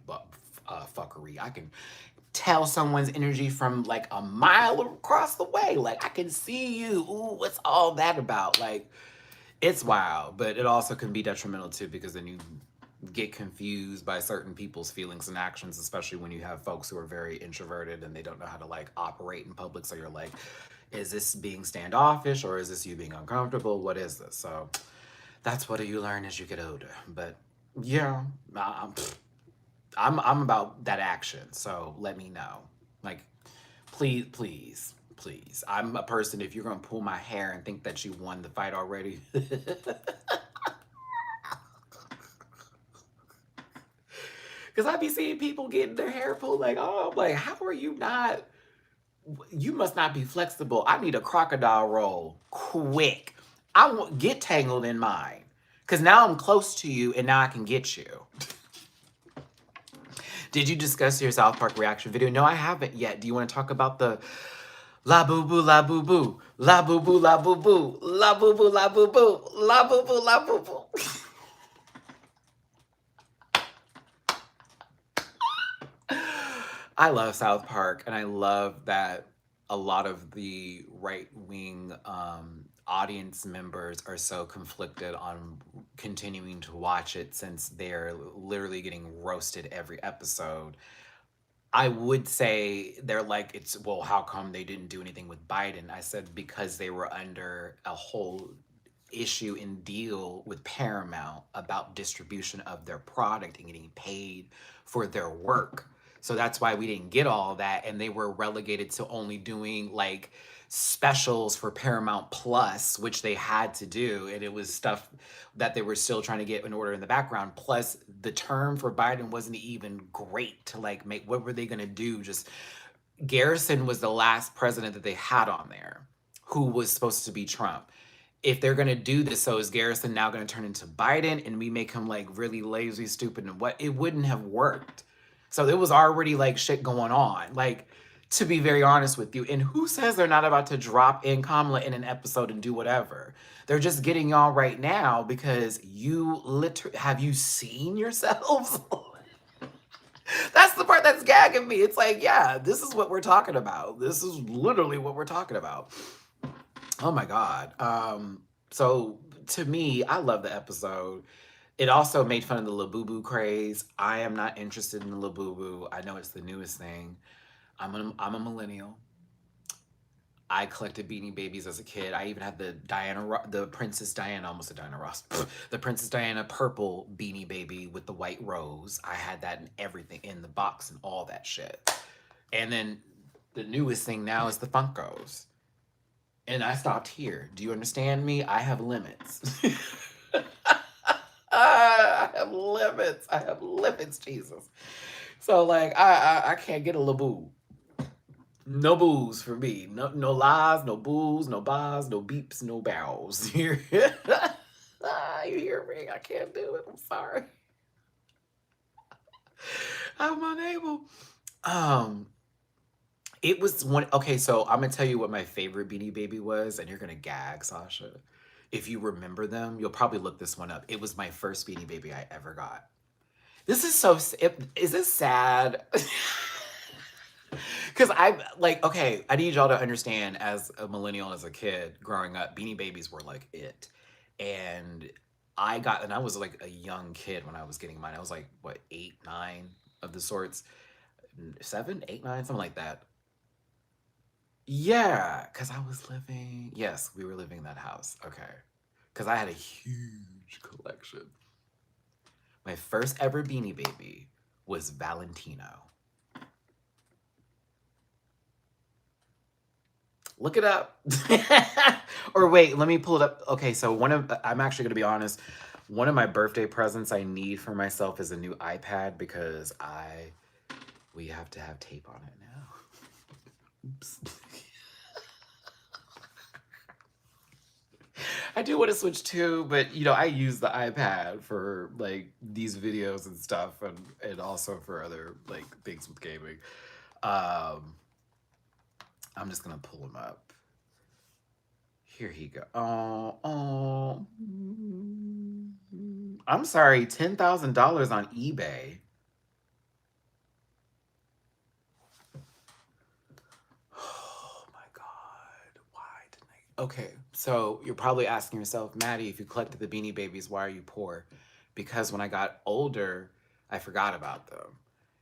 fuckery. I can tell someone's energy from like a mile across the way. Like, I can see you. Ooh, what's all that about? Like, it's wild, but it also can be detrimental too, because then you get confused by certain people's feelings and actions, especially when you have folks who are very introverted and they don't know how to like operate in public. So you're like, is this being standoffish or is this you being uncomfortable? What is this? So that's what you learn as you get older. But yeah, I'm about that action. So let me know. Like, please, please, please. I'm a person, if you're gonna pull my hair and think that you won the fight already. Because I be seeing people getting their hair pulled like, oh, I'm like, how are you not? You must not be flexible. I need a crocodile roll quick. I want get tangled in mine. Because now I'm close to you and now I can get you. Did you discuss your South Park reaction video? No, I haven't yet. Do you want to talk about the la boo boo la boo boo la boo boo la boo boo la boo boo la boo boo la boo boo la boo boo? I love South Park, and I love that a lot of the right-wing audience members are so conflicted on continuing to watch it, since they're literally getting roasted every episode. I would say they're like, it's, well, how come they didn't do anything with Biden? I said, because they were under a whole issue and deal with Paramount about distribution of their product and getting paid for their work. So that's why we didn't get all that. And they were relegated to only doing like specials for Paramount Plus, which they had to do. And it was stuff that they were still trying to get in order in the background. Plus, the term for Biden wasn't even great to like make. What were they going to do? Just Garrison was the last president that they had on there who was supposed to be Trump. If they're going to do this, so is Garrison now going to turn into Biden and we make him like really lazy, stupid, and what? It wouldn't have worked. So there was already like shit going on, like, to be very honest with you. And who says they're not about to drop in Kamala in an episode and do whatever? They're just getting y'all right now because you literally, have you seen yourselves? That's the part that's gagging me. It's like, yeah, this is what we're talking about. This is literally what we're talking about. Oh my God. So to me, I love the episode. It also made fun of the Labubu craze. I am not interested in the Labubu. I know it's the newest thing. I'm a millennial. I collected Beanie Babies as a kid. I even had the Princess Diana, almost a Diana Ross, the Princess Diana purple Beanie Baby with the white rose. I had that in everything, in the box and all that shit. And then the newest thing now is the Funkos. And I stopped here. Do you understand me? I have limits. I have limits. I have limits, Jesus. So like I can't get a Laboo. No booze for me. No lies, no booze, no bars, no beeps, no bows. You hear me? I can't do it. I'm sorry. I'm unable. Um, it was one. Okay, so I'm gonna tell you what my favorite Beanie Baby was, and you're gonna gag, Sasha. If you remember them, you'll probably look this one up. It was my first Beanie Baby I ever got. This is so. Is this sad? Because I like, okay, I need y'all to understand as a millennial and as a kid growing up, Beanie Babies were like it. And and I was like a young kid when I was getting mine. I was like, what, 8, 9 of the sorts? 7, 8, 9, something like that. Yeah, because I was living, yes, we were living in that house. Okay. Because I had a huge collection. My first ever Beanie Baby was Valentino. Look it up. Or wait, let me pull it up. Okay, so I'm actually gonna be honest. One of my birthday presents I need for myself is a new iPad because we have to have tape on it now. Oops. I do want to switch too, but I use the iPad for like these videos and stuff and also for other like things with gaming. Um I'm just gonna pull them up. Here he go. Oh, I'm sorry, $10,000 on eBay. Oh my God, why didn't I? Okay, so you're probably asking yourself, Maddie, if you collected the Beanie Babies, why are you poor? Because when I got older, I forgot about them.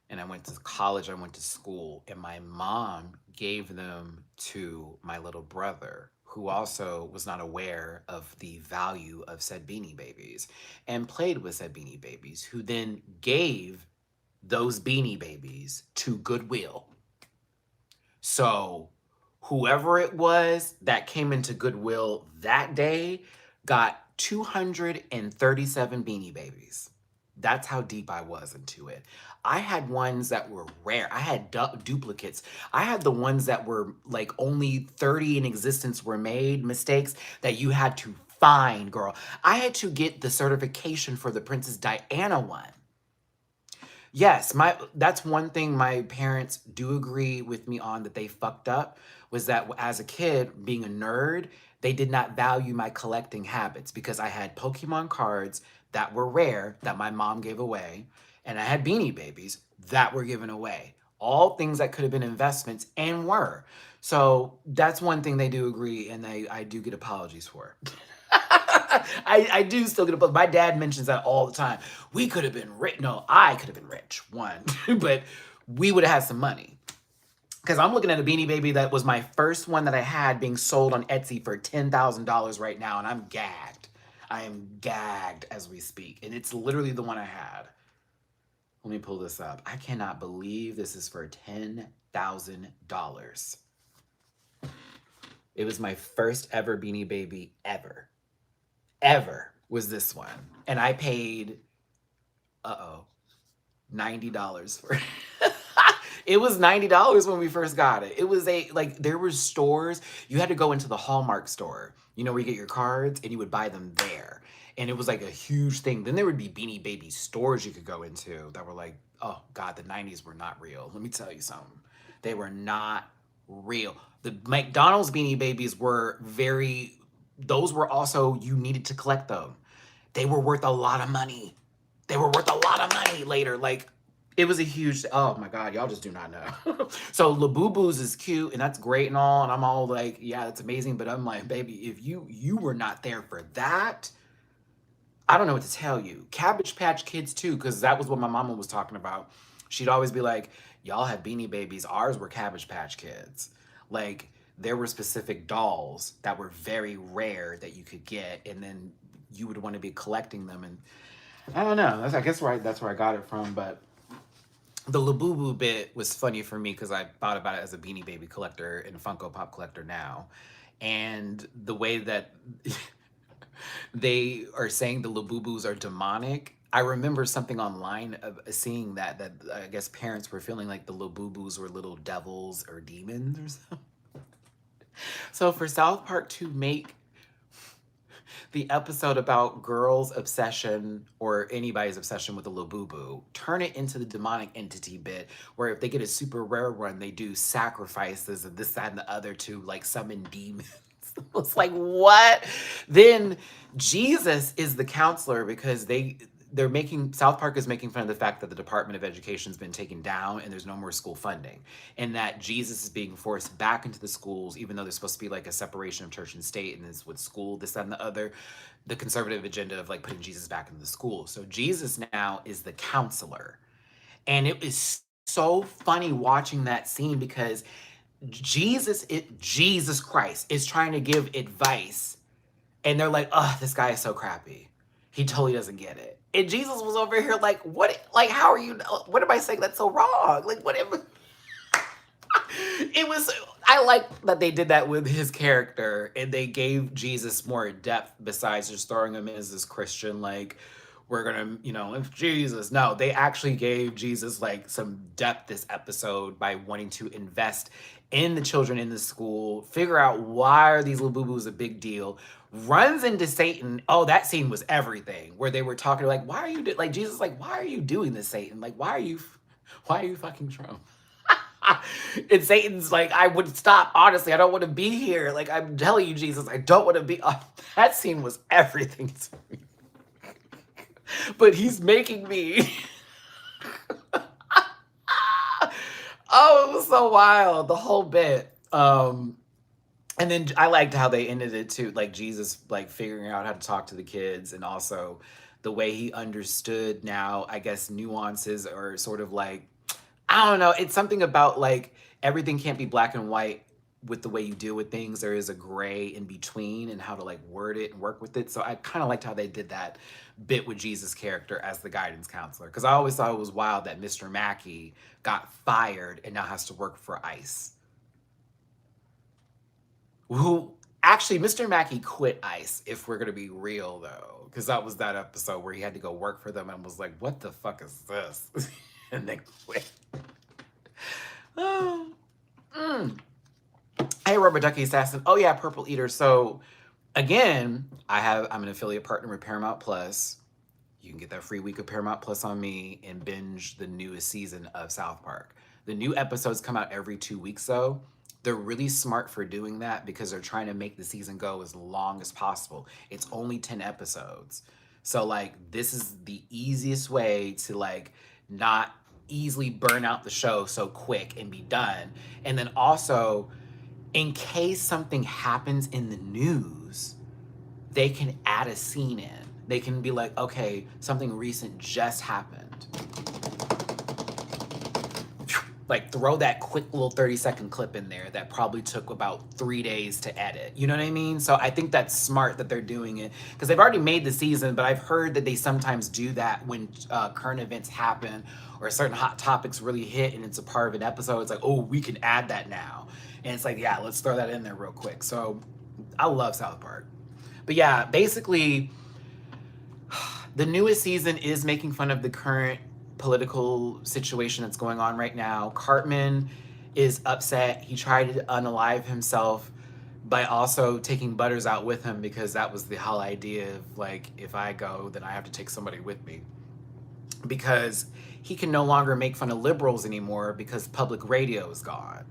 And I went to college, I went to school, and my mom gave them to my little brother, who also was not aware of the value of said Beanie Babies and played with said Beanie Babies, who then gave those Beanie Babies to Goodwill. So whoever it was that came into Goodwill that day got 237 Beanie Babies. That's how deep I was into it. I had ones that were rare. I had duplicates. I had the ones that were like only 30 in existence were made, mistakes that you had to find, girl. I had to get the certification for the Princess Diana one. Yes, that's one thing my parents do agree with me on that they fucked up was that as a kid, being a nerd, they did not value my collecting habits because I had Pokemon cards that were rare that my mom gave away, and I had Beanie Babies that were given away. All things that could have been investments and were. So that's one thing they do agree, and I do get apologies for. I do still get a book. My dad mentions that all the time. We could have been rich. No, I could have been rich, one, but we would have had some money. Because I'm looking at a Beanie Baby that was my first one that I had being sold on Etsy for $10,000 right now, and I'm gagged. I am gagged as we speak, and it's literally the one I had. Let me pull this up. I cannot believe this is for $10,000. It was my first ever Beanie Baby ever was this one. And I paid, $90 for it. It was $90 when we first got it. It was there were stores, you had to go into the Hallmark store, where you get your cards, and you would buy them there. And it was like a huge thing. Then there would be Beanie Baby stores you could go into that were like, oh God, the 90s were not real. Let me tell you something. They were not real. The McDonald's Beanie Babies those were also, you needed to collect them. They were worth a lot of money. They were worth a lot of money later. Like, it was a huge, oh my God, y'all just do not know. So Labubu's is cute and that's great and all. And I'm all like, yeah, that's amazing. But I'm like, baby, if you were not there for that, I don't know what to tell you. Cabbage Patch Kids too, because that was what my mama was talking about. She'd always be like, y'all have Beanie Babies. Ours were Cabbage Patch Kids. Like, there were specific dolls that were very rare that you could get, and then you would want to be collecting them. And I don't know. I guess that's where I got it from. But the Labubu bit was funny for me because I thought about it as a Beanie Baby collector and a Funko Pop collector now. And the way that they are saying the Labubus are demonic, I remember something online of seeing that I guess parents were feeling like the little boo-boos were little devils or demons or something. So for South Park to make the episode about girls' obsession or anybody's obsession with a little boo-boo, turn it into the demonic entity bit where if they get a super rare one, they do sacrifices and this, that, and the other to like summon demons. It's like, what? Then Jesus is the counselor because they're making South Park is making fun of the fact that the Department of Education's been taken down and there's no more school funding, and that Jesus is being forced back into the schools, even though there's supposed to be like a separation of church and state, and this with school, this, that, and the other, the conservative agenda of like putting Jesus back into the school. So Jesus now is the counselor, and it is so funny watching that scene because Jesus Christ is trying to give advice, and they're like, "Oh, this guy is so crappy. He totally doesn't get it." And Jesus was over here like, "What? Like, how are you? What am I saying that's so wrong? Like, whatever." It was. I like that they did that with his character, and they gave Jesus more depth besides just throwing him in as this Christian, like, we're gonna, it's Jesus. No, they actually gave Jesus like some depth this episode by wanting to invest in the children in the school, figure out why are these little boo-boos a big deal, runs into Satan. Oh, that scene was everything, where they were talking like, why are you like Jesus, like, why are you doing this, Satan? Like, why are you fucking Trump? And Satan's like, I would stop. Honestly, I don't want to be here. Like, I'm telling you, Jesus, I don't want to be. Oh, that scene was everything to me. But he's making me. Oh, it was so wild, the whole bit. And then I liked how they ended it too, like Jesus like figuring out how to talk to the kids, and also the way he understood now, I guess nuances or sort of like, I don't know, it's something about like everything can't be black and white with the way you deal with things. There is a gray in between and how to like word it and work with it. So I kind of liked how they did that bit with Jesus' character as the guidance counselor. Because I always thought it was wild that Mr. Mackey got fired and now has to work for ICE. Who actually, Mr. Mackey quit ICE, if we're gonna be real though, because that was that episode where he had to go work for them and was like, "What the fuck is this?" And then quit. Oh, Hey, Rubber Ducky Assassin. Oh yeah, Purple Eater. So again, I'm an affiliate partner with Paramount Plus. You can get that free week of Paramount Plus on me and binge the newest season of South Park. The new episodes come out every 2 weeks though. They're really smart for doing that because they're trying to make the season go as long as possible. It's only 10 episodes. So like this is the easiest way to like not easily burn out the show so quick and be done. And then also, in case something happens in the news, they can add a scene in. They can be like, okay, something recent just happened. Like throw that quick little 30-second clip in there that probably took about 3 days to edit. You know what I mean? So I think that's smart that they're doing it because they've already made the season, but I've heard that they sometimes do that when current events happen or certain hot topics really hit and it's a part of an episode. It's like, oh, we can add that now. And it's like, yeah, let's throw that in there real quick. So I love South Park. But yeah, basically, the newest season is making fun of the current political situation that's going on right now. Cartman is upset. He tried to unalive himself by also taking Butters out with him because that was the whole idea of like, if I go, then I have to take somebody with me. Because he can no longer make fun of liberals anymore because public radio is gone.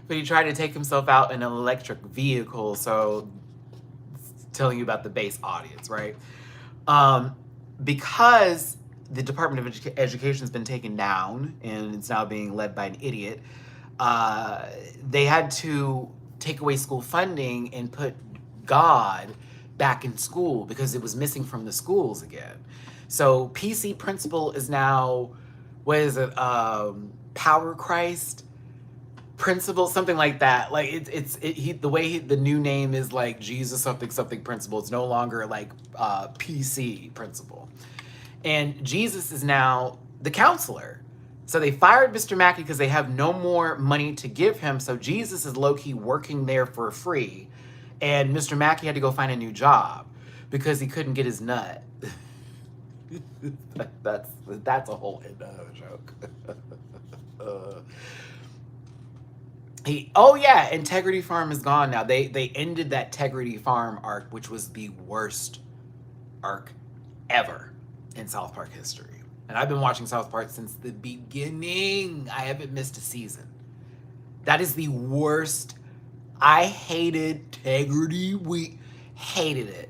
But he tried to take himself out in an electric vehicle, so telling you about the base audience, right? Because the Department of Education has been taken down and it's now being led by an idiot, they had to take away school funding and put God back in school because it was missing from the schools again. So PC principal is now, what is it, Power Christ principal, something like that. Like the new name is like Jesus something something principal. It's no longer like PC principal. And Jesus is now the counselor. So they fired Mr. Mackey because they have no more money to give him. So Jesus is low-key working there for free and Mr. Mackey had to go find a new job because he couldn't get his nut. That's a whole joke. uh, oh yeah, Integrity Farm is gone now. They ended that Integrity Farm arc, which was the worst arc ever in South Park history. And I've been watching South Park since the beginning. I haven't missed a season. That is the worst. I hated Integrity. We hated it.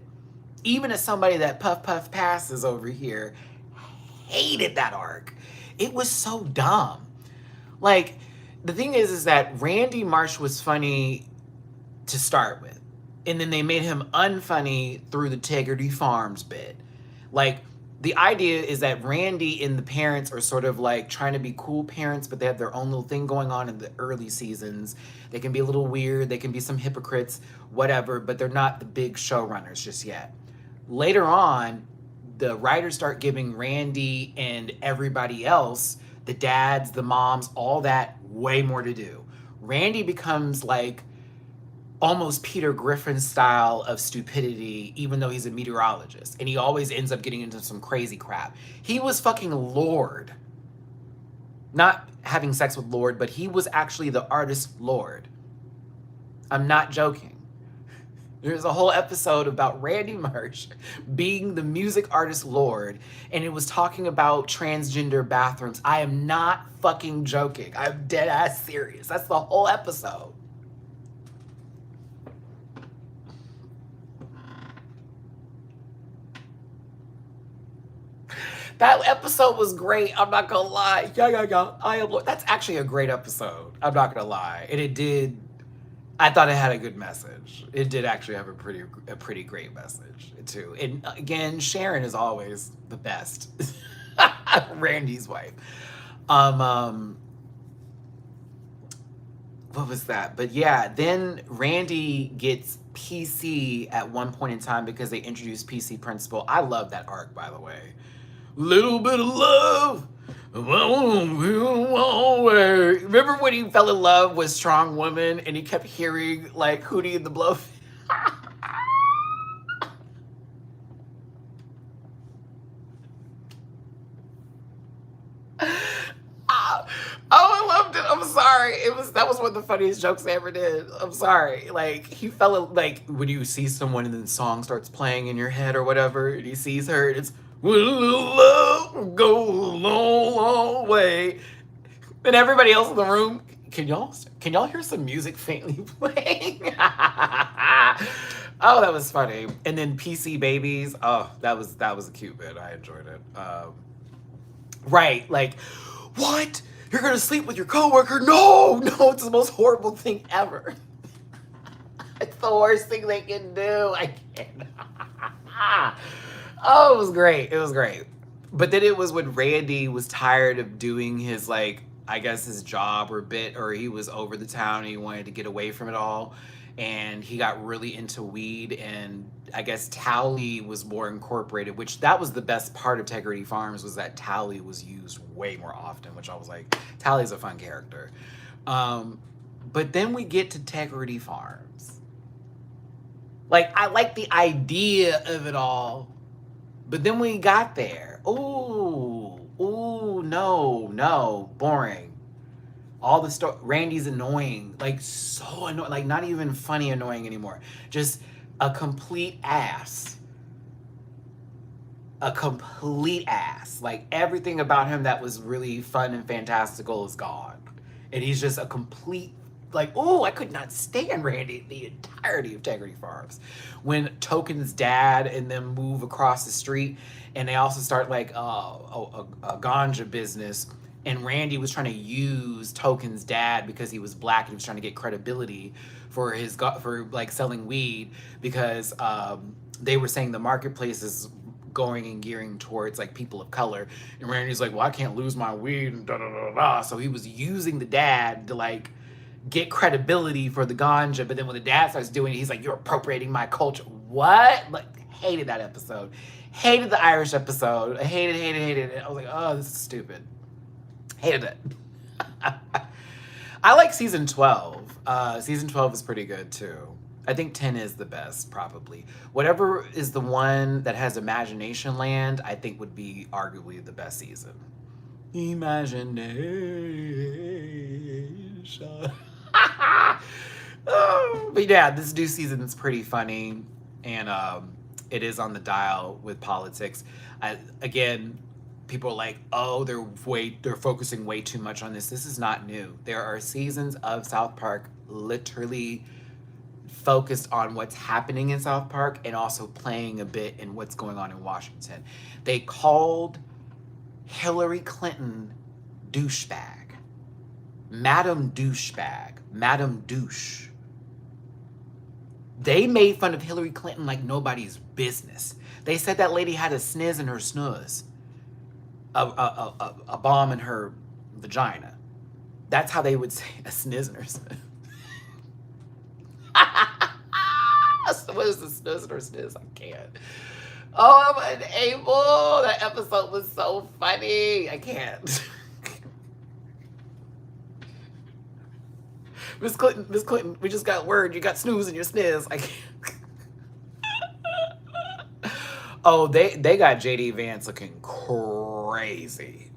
Even as somebody that puff passes over here, hated that arc. It was so dumb. Like, the thing is that Randy Marsh was funny to start with. And then they made him unfunny through the Integrity Farms bit. Like, the idea is that Randy and the parents are sort of like trying to be cool parents, but they have their own little thing going on in the early seasons. They can be a little weird. They can be some hypocrites, whatever, but they're not the big showrunners just yet. Later on, the writers start giving Randy and everybody else, the dads, the moms, all that, way more to do. Randy becomes like almost Peter Griffin style of stupidity, even though he's a meteorologist. And he always ends up getting into some crazy crap. He was fucking Lord. Not having sex with Lord, but he was actually the artist Lord. I'm not joking. There's a whole episode about Randy Marsh being the music artist Lord, and it was talking about transgender bathrooms. I am not fucking joking. I'm dead ass serious. That's the whole episode. That episode was great. I'm not gonna lie. Yeah. I am Lord. That's actually a great episode. I'm not gonna lie. And it did. I thought it had a good message. It did actually have a pretty great message too. And again, Sharon is always the best. Randy's wife. What was that? But yeah, then Randy gets PC at one point in time because they introduced PC Principal. I love that arc, by the way. Little bit of love. Remember when he fell in love with Strong Woman and he kept hearing like Hootie and the Blowfish? I loved it. I'm sorry. That was one of the funniest jokes I ever did. I'm sorry. Like he fell in, like when you see someone and then the song starts playing in your head or whatever, and he sees her and it's love go a long, long way. And everybody else in the room, can y'all hear some music faintly playing? Oh, that was funny. And then PC Babies. Oh, that was a cute bit. I enjoyed it. Right, like, what? You're gonna sleep with your coworker? No, it's the most horrible thing ever. It's the worst thing they can do. I can't. Oh, it was great. But then it was when Randy was tired of doing his, like, I guess his job or bit, or he was over the town and he wanted to get away from it all. And he got really into weed, and I guess Tally was more incorporated, which that was the best part of Integrity Farms, was that Tally was used way more often, which I was like, Tally's a fun character. But then we get to Integrity Farms. Like, I like the idea of it all, but then we got there. Ooh, no, boring. All the Randy's annoying, like so annoying, like not even funny annoying anymore. Just a complete ass. Like everything about him that was really fun and fantastical is gone. And he's just a complete, like, oh, I could not stand Randy the entirety of Integrity Farms. When Token's dad and them move across the street, and they also start like a ganja business. And Randy was trying to use Token's dad because he was black and he was trying to get credibility for like selling weed, because they were saying the marketplace is going and gearing towards like people of color. And Randy's like, well, I can't lose my weed and da da da da. So he was using the dad to like get credibility for the ganja. But then when the dad starts doing it, he's like, you're appropriating my culture. What? Like, hated that episode. Hated the Irish episode. I hated it. I was like, oh, this is stupid. Hated it. I like season 12. Season 12 is pretty good too. I think 10 is the best, probably. Whatever is the one that has Imagination Land, I think would be arguably the best season. Imagination. Oh, but yeah, this new season is pretty funny, and it is on the dial with politics. Again, people are like, oh, they're focusing way too much on this. This is not new. There are seasons of South Park literally focused on what's happening in South Park and also playing a bit in what's going on in Washington. They called Hillary Clinton douchebag, Madam Douchebag, Madam Douche. They made fun of Hillary Clinton like nobody's business. They said that lady had a sniz in her snooze, a bomb in her vagina. That's how they would say a sniz in her snooze. What is the snooze in her snooze? I can't. Oh, I'm unable. That episode was so funny. I can't. Miss Clinton, we just got word you got snooze in your sniz. I can't. Oh, they got JD Vance looking crazy.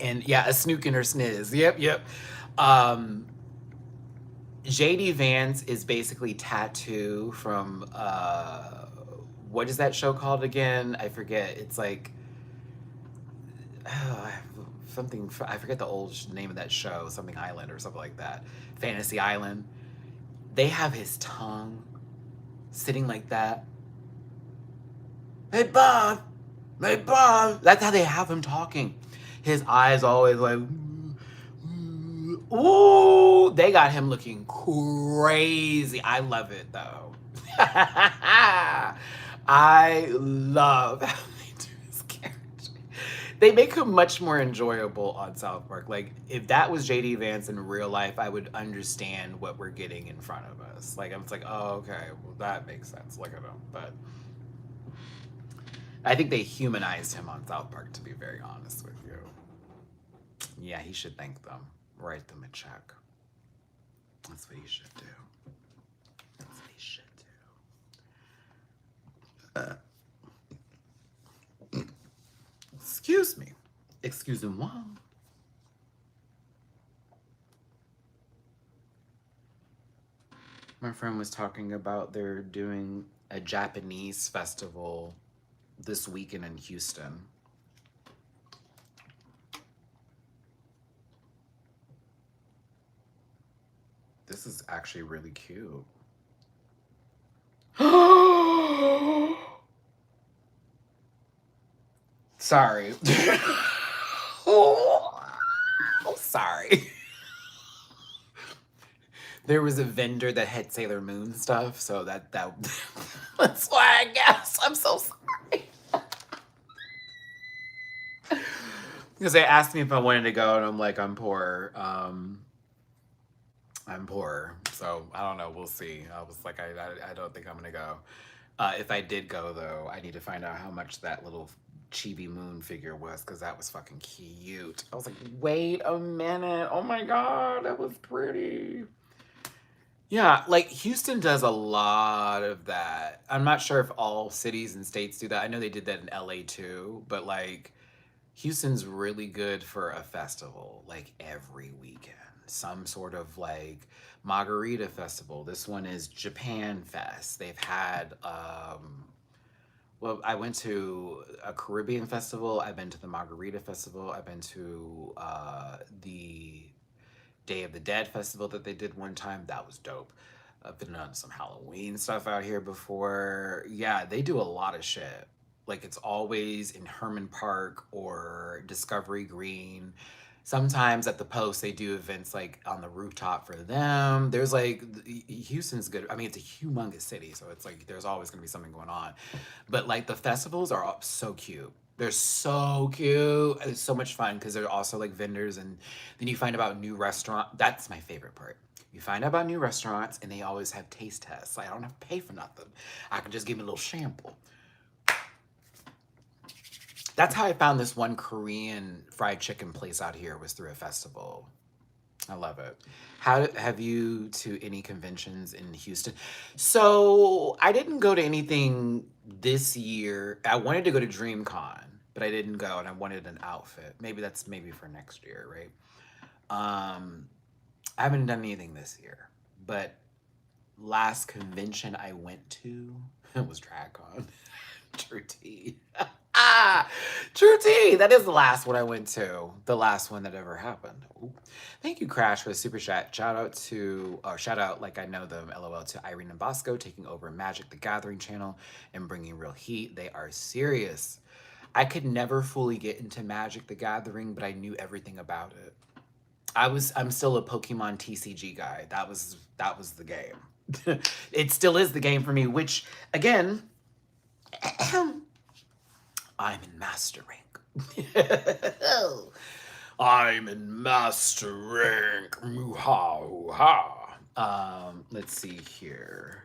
And yeah, a snook in her sniz. Yep. JD Vance is basically Tattoo from what is that show called again? I forget. It's like something, I forget the old name of that show, something Island or something like that. Fantasy Island. They have his tongue sitting like that. Hey Bob. That's how they have him talking. His eyes always like, ooh, they got him looking crazy. I love it though. I love how they do his character. They make him much more enjoyable on South Park. Like, if that was JD Vance in real life, I would understand what we're getting in front of us. Like, I'm like, oh, okay, well, that makes sense. Look at him. But I think they humanized him on South Park, to be very honest with you. Yeah, he should thank them. Write them a check. That's what he should do. That's what he should do. Excuse me. Excusez-moi. My friend was talking about they're doing a Japanese festival this weekend in Houston. This is actually really cute. Sorry. Oh, sorry. There was a vendor that had Sailor Moon stuff, so that that's why I guess. I'm so sorry. Because they asked me if I wanted to go, and I'm like, I'm poor. I'm poor, so I don't know. We'll see. I was like, I don't think I'm gonna go. If I did go, though, I need to find out how much that little chibi moon figure was, because that was fucking cute. I was like, wait a minute. Oh my god, that was pretty. Yeah, like Houston does a lot of that. I'm not sure if all cities and states do that. I know they did that in LA too, but like Houston's really good for a festival, like every weekend. Some sort of like margarita festival. This one is Japan Fest. They've had well, I went to a Caribbean festival. I've been to the Margarita Festival. I've been to the Day of the Dead festival that they did one time. That was dope. I've been on some Halloween stuff out here before. Yeah, they do a lot of shit. Like, it's always in Herman Park or Discovery Green. Sometimes at the Post, they do events like on the rooftop for them. There's like, Houston's good. I mean, it's a humongous city, so it's like there's always gonna be something going on. But like the festivals are so cute. They're so cute. It's so much fun because they're also like vendors, and then you find about new restaurant. That's my favorite part. You find out about new restaurants, and they always have taste tests. I don't have to pay for nothing. I can just give me a little sample. That's how I found this one Korean fried chicken place out here, was through a festival. I love it. How have you to any conventions in Houston? So I didn't go to anything this year. I wanted to go to DreamCon, but I didn't go, and I wanted an outfit. Maybe for next year, right? Um, I haven't done anything this year, but last convention I went to was DragCon. True tea. Ah, true tea. That is the last one I went to. The last one that ever happened. Ooh. Thank you, Crash, for the super chat. Shout out, like I know them, LOL, to Irene and Bosco taking over Magic the Gathering channel and bringing real heat. They are serious. I could never fully get into Magic the Gathering, but I knew everything about it. I'm still a Pokemon TCG guy. That was the game. It still is the game for me, which again, I'm in Master Rank. I'm in Master Rank. Hoo-ha, hoo-ha. Let's see here.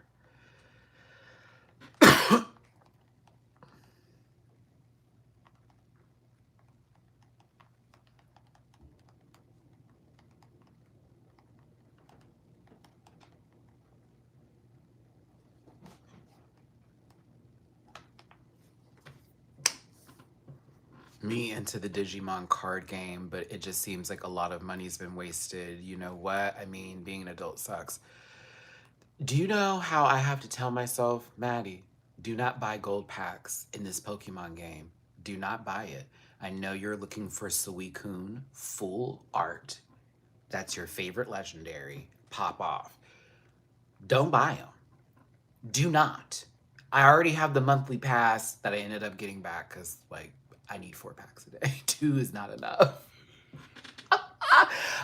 Me into the Digimon card game, but it just seems like a lot of money's been wasted. You know what? I mean, being an adult sucks. Do you know how I have to tell myself, Maddie, do not buy gold packs in this Pokemon game. Do not buy it. I know you're looking for Suicune full art. That's your favorite legendary. Pop off. Don't buy them. Do not. I already have the monthly pass that I ended up getting back because, like, I need 4 packs a day. 2 is not enough.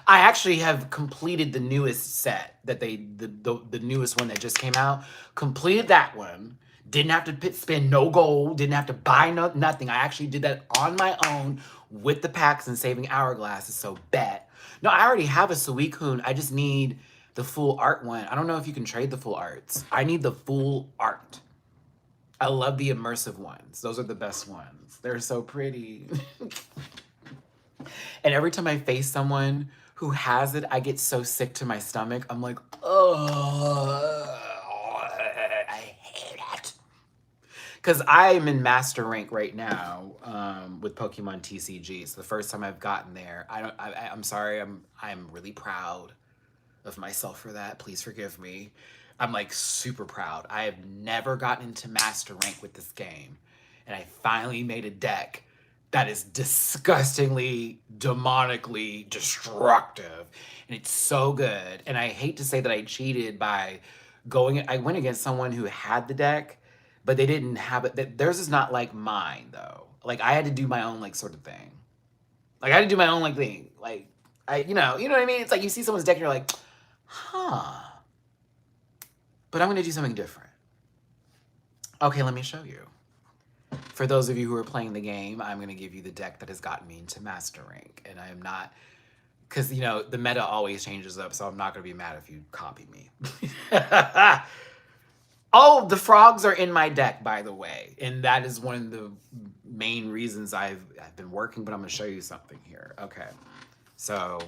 I actually have completed the newest set that the newest one that just came out. Completed that one. Didn't have to spend no gold. Didn't have to buy nothing. I actually did that on my own with the packs and saving hourglasses. So bet. No, I already have a Suicune. I just need the full art one. I don't know if you can trade the full arts. I need the full art. I love the immersive ones. Those are the best ones. They're so pretty. And every time I face someone who has it, I get so sick to my stomach. I'm like, oh, I hate it. Because I'm in Master Rank right now with Pokemon TCG. It's the first time I've gotten there. I'm sorry. I'm really proud of myself for that. Please forgive me. I'm like super proud. I have never gotten into Master Rank with this game. And I finally made a deck that is disgustingly, demonically destructive. And it's so good. And I hate to say that I cheated by I went against someone who had the deck, but they didn't have it. Theirs is not like mine though. Like I had to do my own like sort of thing. Like I had to do my own like thing. Like you know what I mean? It's like you see someone's deck and you're like, huh. But I'm gonna do something different. Okay, let me show you. For those of you who are playing the game, I'm going to give you the deck that has gotten me into Master Rank. And I am not, because, the meta always changes up, so I'm not going to be mad if you copy me. Oh, the frogs are in my deck, by the way. And that is one of the main reasons I've been working, but I'm going to show you something here. Okay. So,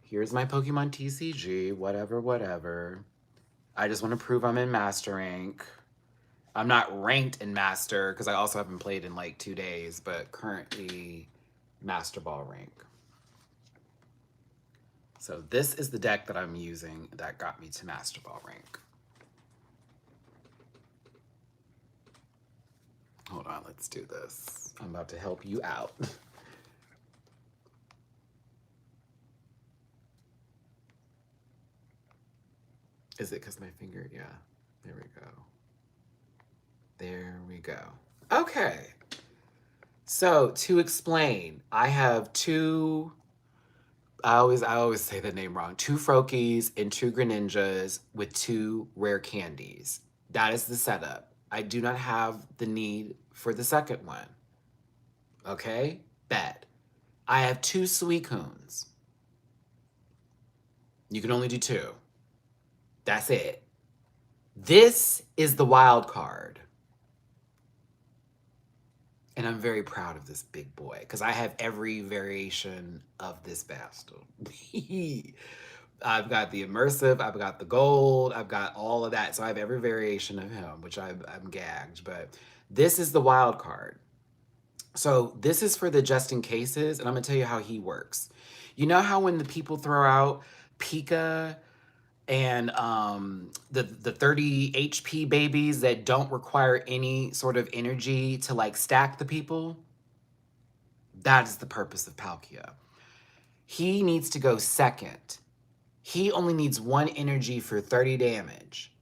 here's my Pokemon TCG, whatever. I just want to prove I'm in Master Rank. I'm not ranked in Master because I also haven't played in like 2 days, but currently Master Ball rank. So this is the deck that I'm using that got me to Master Ball rank. Hold on, let's do this. I'm about to help you out. Is it because my finger? Yeah, there we go. There we go. Okay. So to explain, I have I always say the name wrong. 2 Froakies and 2 Greninjas with 2 rare candies. That is the setup. I do not have the need for the second one. Okay? Bet. I have 2 Suicunes. You can only do 2. That's it. This is the wild card. And I'm very proud of this big boy because I have every variation of this bastard. I've got the immersive, I've got the gold, I've got all of that. So I have every variation of him, which I'm gagged. But this is the wild card. So this is for the just in cases, and I'm gonna tell you how he works. You know how when the people throw out Pika and the 30 HP babies that don't require any sort of energy to like stack the people? That is the purpose of Palkia. He needs to go second. He only needs 1 energy for 30 damage.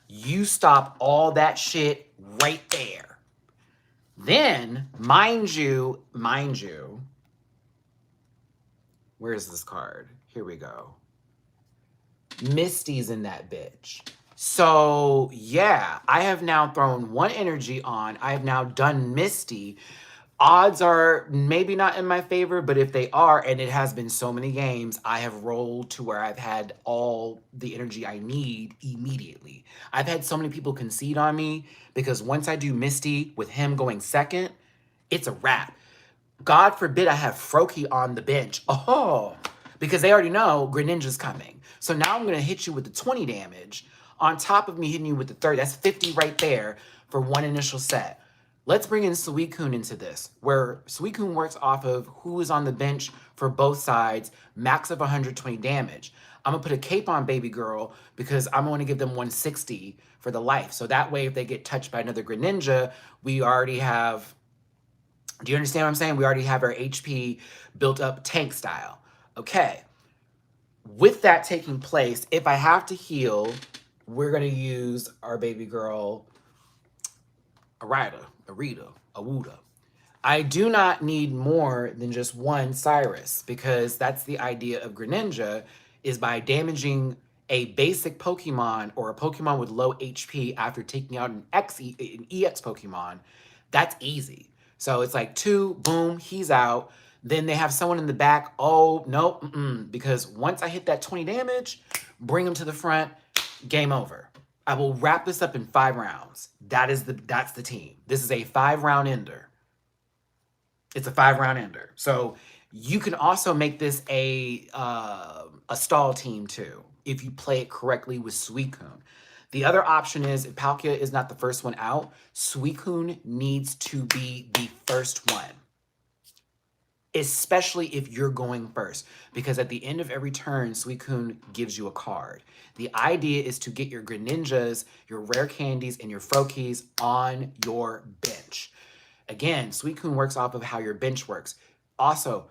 You stop all that shit right there. Then, mind you, where's this card? Here we go. Misty's in that bitch. So, yeah, I have now thrown 1 energy on. I have now done Misty. Odds are maybe not in my favor, but if they are, and it has been so many games, I have rolled to where I've had all the energy I need immediately. I've had so many people concede on me because once I do Misty with him going second, it's a wrap. God forbid I have Froakie on the bench. Oh, because they already know Greninja's coming. So now I'm going to hit you with the 20 damage on top of me hitting you with the 30. That's 50 right there for 1 initial set. Let's bring in Suicune into this, where Suicune works off of who is on the bench for both sides, max of 120 damage. I'm going to put a cape on Baby Girl because I'm going to give them 160 for the life. So that way, if they get touched by another Greninja, we already have... Do you understand what I'm saying? We already have our HP built up tank style. Okay. With that taking place, if I have to heal, we're going to use our Baby Girl, Arita, Awuda. I do not need more than just 1 Cyrus because that's the idea of Greninja, is by damaging a basic Pokemon or a Pokemon with low HP after taking out an EX Pokemon, that's easy. So it's like 2, boom, he's out. Then they have someone in the back. Oh, no, because once I hit that 20 damage, bring him to the front, game over. I will wrap this up in 5 rounds. That's the team. This is a 5-round ender. It's a 5-round ender. So you can also make this a stall team too, if you play it correctly with Suicune. The other option is, if Palkia is not the first one out, Suicune needs to be the first one. Especially if you're going first, because at the end of every turn, Suicune gives you a card. The idea is to get your Greninjas, your rare candies, and your Froakies on your bench. Again, Suicune works off of how your bench works. Also,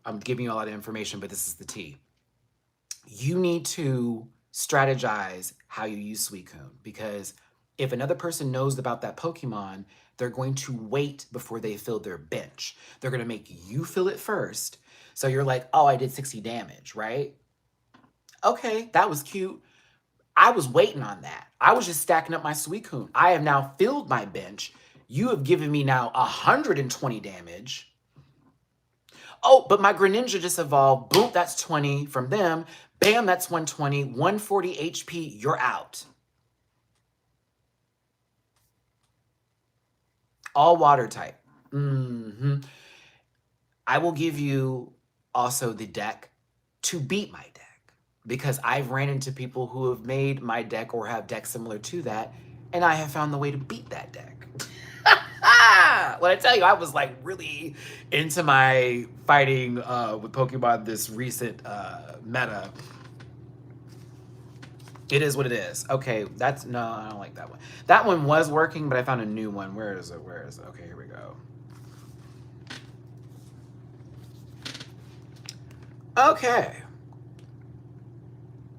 I'm giving you a lot of information, but this is the tea. You need to strategize how you use Suicune, because if another person knows about that Pokemon, they're going to wait before they fill their bench. They're going to make you fill it first. So you're like, oh, I did 60 damage, right? Okay, that was cute. I was waiting on that. I was just stacking up my Suicune. I have now filled my bench. You have given me now 120 damage. Oh, but my Greninja just evolved. Boom, that's 20 from them. Bam, that's 120. 140 HP, you're out. All water type. I will give you also the deck to beat my deck, because I've ran into people who have made my deck or have decks similar to that, and I have found the way to beat that deck. When I tell you, I was like really into my fighting with Pokemon this recent meta. It is what it is. Okay, no, I don't like that one. That one was working, but I found a new one. Where is it? Okay, here we go. Okay.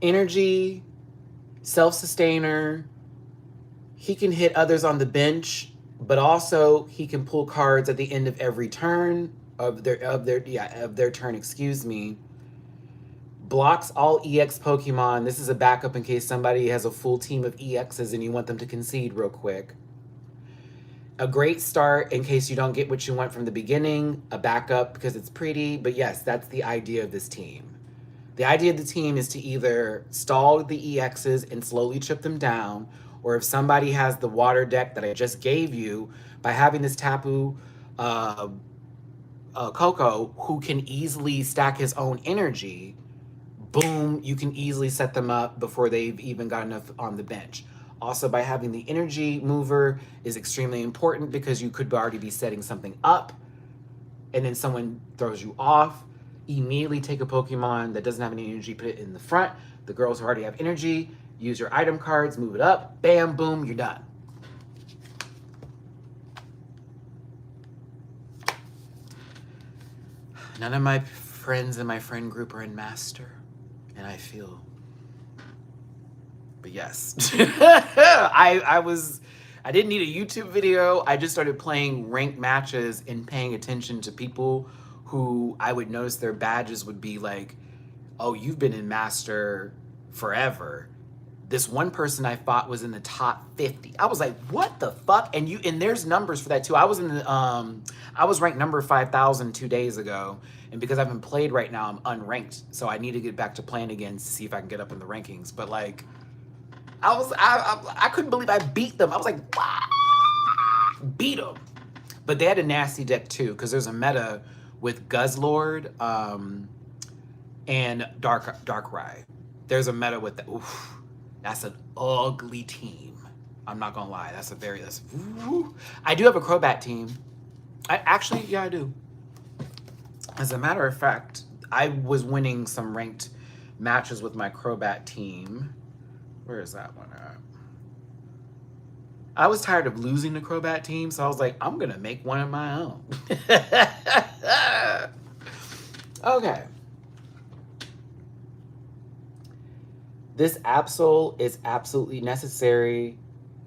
Energy, self-sustainer. He can hit others on the bench, but also he can pull cards at the end of every turn of their turn, excuse me. Blocks all EX Pokemon. This is a backup in case somebody has a full team of EXs and you want them to concede real quick. A great start in case you don't get what you want from the beginning. A backup because it's pretty. But yes, that's the idea of this team. The idea of the team is to either stall the EXs and slowly chip them down, or if somebody has the water deck that I just gave you, by having this Tapu uh, Coco, who can easily stack his own energy, boom, you can easily set them up before they've even got enough on the bench. Also, by having the energy mover is extremely important because you could already be setting something up and then someone throws you off. Immediately take a Pokemon that doesn't have any energy, put it in the front. The girls who already have energy, use your item cards, move it up, bam, boom, you're done. None of my friends in my friend group are in Master, and I feel. But yes, I didn't need a YouTube video. I just started playing ranked matches and paying attention to people who I would notice their badges would be like, oh, you've been in Master forever. This one person I fought was in the top 50. I was like, what the fuck? And there's numbers for that too. I was ranked number 5,000 2 days ago. And because I haven't played right now, I'm unranked. So I need to get back to playing again to see if I can get up in the rankings. But like, I couldn't believe I beat them. I was like, wow, beat them. But they had a nasty deck too, because there's a meta with Guzzlord and Darkrai. There's a meta with that. Oof, that's an ugly team. I'm not gonna lie. I do have a Crobat team. Yeah, I do. As a matter of fact, I was winning some ranked matches with my Crobat team. Where is that one at? I was tired of losing the Crobat team, so I was like, I'm gonna make one of my own. Okay. This Absol is absolutely necessary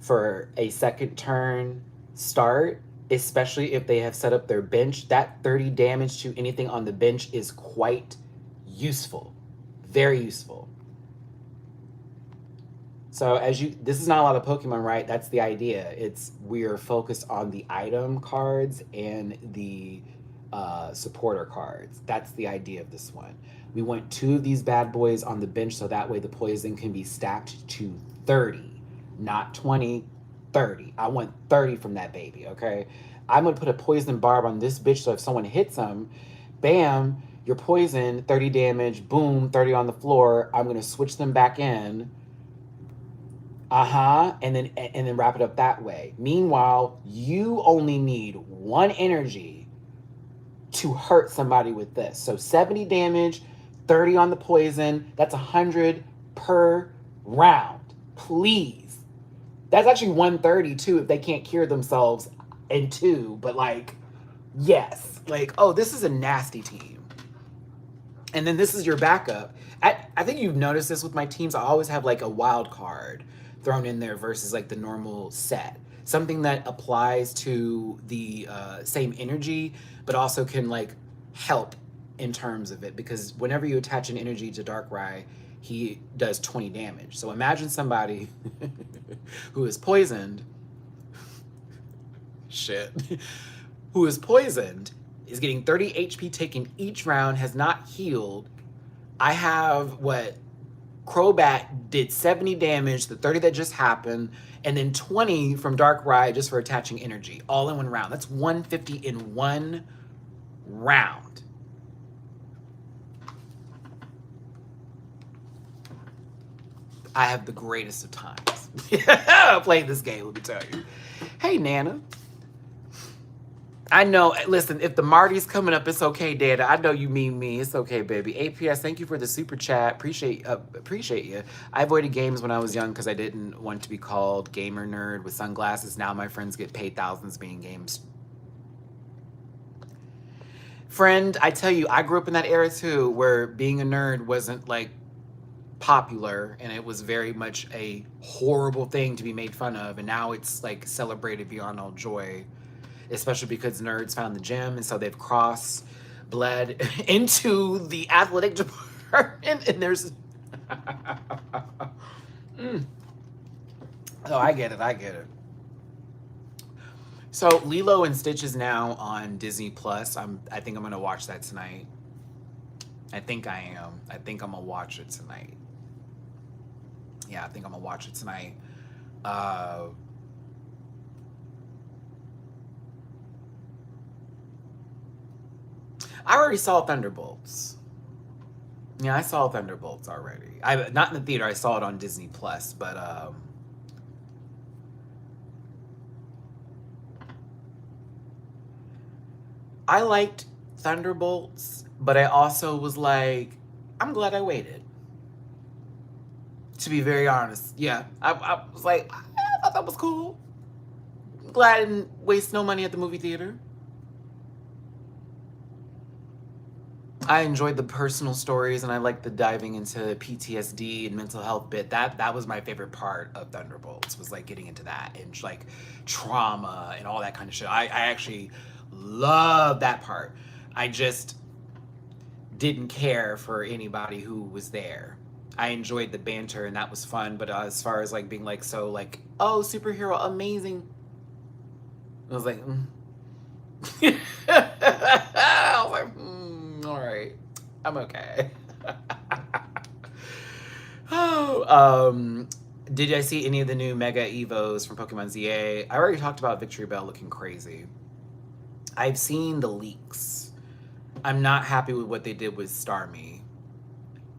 for a second turn start, especially if they have set up their bench. That 30 damage to anything on the bench is quite useful. Very useful. So this is not a lot of Pokemon, right? That's the idea. We're focused on the item cards and the supporter cards. That's the idea of this one. We want 2 of these bad boys on the bench so that way the poison can be stacked to 30, not 20, 30. I want 30 from that baby, okay? I'm gonna put a poison barb on this bitch so if someone hits him, bam, you're poisoned, 30 damage, boom, 30 on the floor. I'm gonna switch them back in. And then wrap it up that way. Meanwhile, you only need 1 energy to hurt somebody with this. So 70 damage, 30 on the poison. That's 100 per round. Please. That's actually 130 too if they can't cure themselves in 2. But like, yes. Like, oh, this is a nasty team. And then this is your backup. I think you've noticed this with my teams. I always have like a wild card thrown in there versus like the normal set. Something that applies to the same energy, but also can like help in terms of it. Because whenever you attach an energy to Darkrai, he does 20 damage. So imagine somebody who is poisoned, who is poisoned, is getting 30 HP taken each round, has not healed. I have Crobat did 70 damage, the 30 that just happened, and then 20 from Darkrai just for attaching energy, all in one round. That's 150 in one round. I have the greatest of times playing this game, let me tell you. Hey, Nana. I know, listen, if the Marty's coming up, it's okay, Dada. I know you mean me. It's okay, baby. APS, thank you for the super chat. Appreciate you. I avoided games when I was young because I didn't want to be called gamer nerd with sunglasses. Now my friends get paid thousands being games. Friend, I tell you, I grew up in that era too, where being a nerd wasn't like popular and it was very much a horrible thing to be made fun of. And now it's like celebrated beyond all joy. Especially because nerds found the gym, and so they've bled into the athletic department, and there's... Oh, I get it. So Lilo and Stitch is now on Disney Plus. I think I'm gonna watch that tonight. I think I am. I think I'm gonna watch it tonight. Yeah, I think I'm gonna watch it tonight. I already saw Thunderbolts. Yeah, I saw Thunderbolts already. I not in the theater. I saw it on Disney Plus, but I liked Thunderbolts, but I also was like, I'm glad I waited. To be very honest, yeah, I was like, I thought that was cool. Glad I didn't waste no money at the movie theater. I enjoyed the personal stories, and I liked the diving into PTSD and mental health bit. That was my favorite part of Thunderbolts, was like getting into that and like trauma and all that kind of shit. I actually love that part. I just didn't care for anybody who was there. I enjoyed the banter and that was fun, but as far as like being like so like, oh, superhero amazing, I was like, I was like, all right, I'm okay. Oh, did I see any of the new Mega Evos from Pokemon ZA? I already talked about Victory Bell looking crazy. I've seen the leaks. I'm not happy with what they did with Starmie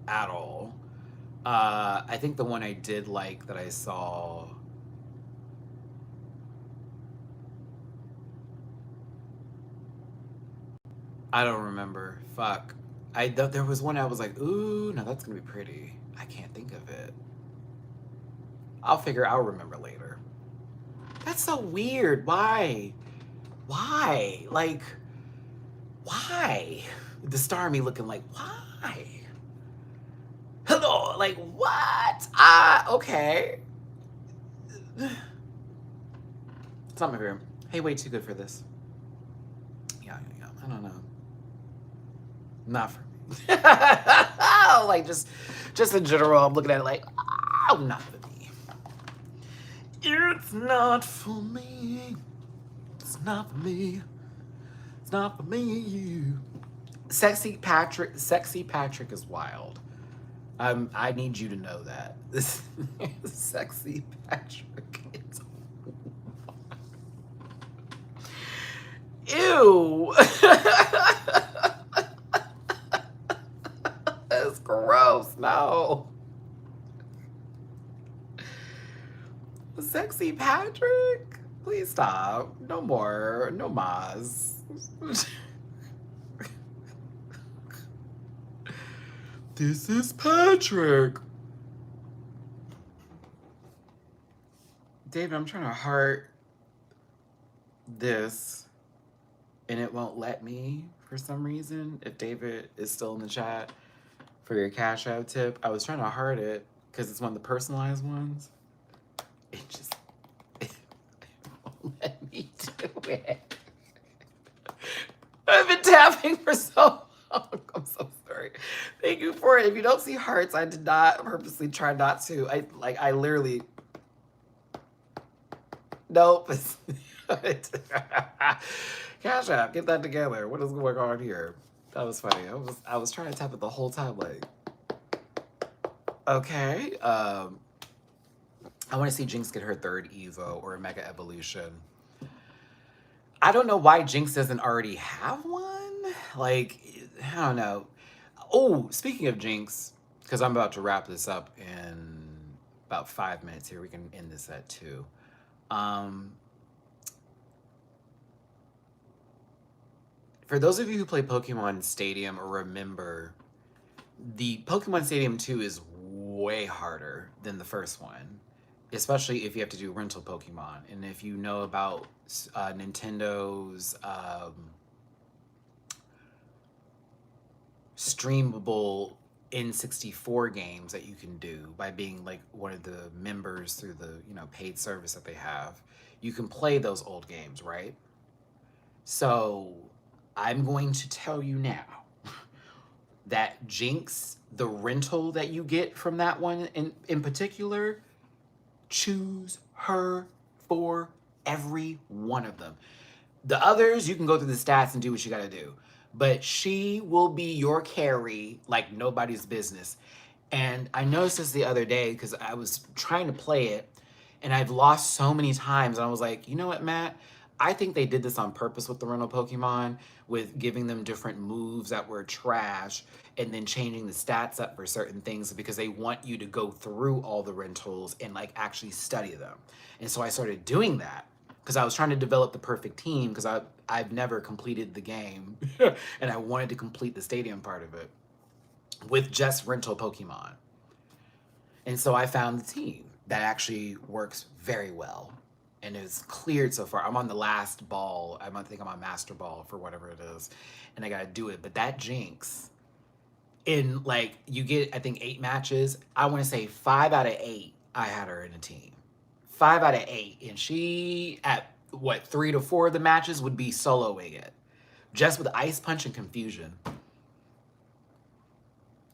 at all. I think the one I did like that I saw. I don't remember. Fuck. There was one I was like, ooh, now that's gonna be pretty. I can't think of it. I'll remember later. That's so weird. Why? Why? Like, why? The Starmie looking like, why? Hello, like, what? Okay. It's not my favorite. Hey, way too good for this. Yeah, I don't know. Not for me. Like, just in general, I'm looking at it like, oh, not for me. It's not for me. It's not for me. It's not for me. Sexy Patrick is wild. I need you to know that. This Sexy Patrick is ew. That's gross. No. Sexy Patrick? Please stop. No more. No mas. This is Patrick. David, I'm trying to heart this and it won't let me for some reason. If David is still in the chat for your Cash App tip, I was trying to heart it because it's one of the personalized ones. It just it won't let me do it. I've been tapping for so long. I'm so sorry. Thank you for it. If you don't see hearts, I did not purposely try not to. I literally. Nope. Cash App, get that together. What is going on here? That was funny. I was trying to tap it the whole time, like. Okay. I want to see Jinx get her third Evo or a Mega Evolution. I don't know why Jinx doesn't already have one. Like, I don't know. Oh, speaking of Jinx, because I'm about to wrap this up in about 5 minutes here. We can end this at 2. For those of you who play Pokemon Stadium or remember, the Pokemon Stadium 2 is way harder than the first one, especially if you have to do rental Pokemon. And if you know about Nintendo's streamable N64 games that you can do by being like one of the members through the paid service that they have, you can play those old games, right? So I'm going to tell you now that Jinx, the rental that you get from that one in particular, choose her for every one of them. The others, you can go through the stats and do what you gotta do. But she will be your carry like nobody's business. And I noticed this the other day because I was trying to play it and I've lost so many times. And I was like, you know what, Matt? I think they did this on purpose with the rental Pokemon, with giving them different moves that were trash and then changing the stats up for certain things because they want you to go through all the rentals and like actually study them. And so I started doing that because I was trying to develop the perfect team because I've never completed the game and I wanted to complete the stadium part of it with just rental Pokemon. And so I found the team that actually works very well and is cleared so far. I'm on the last ball. I think I'm on Master Ball for whatever it is. And I got to do it. But that Jinx, in like, you get, I think, 8 matches. I want to say 5 out of 8, I had her in a team. 5 out of 8. And she, at what, 3 to 4 of the matches would be soloing it. Just with Ice Punch and Confusion.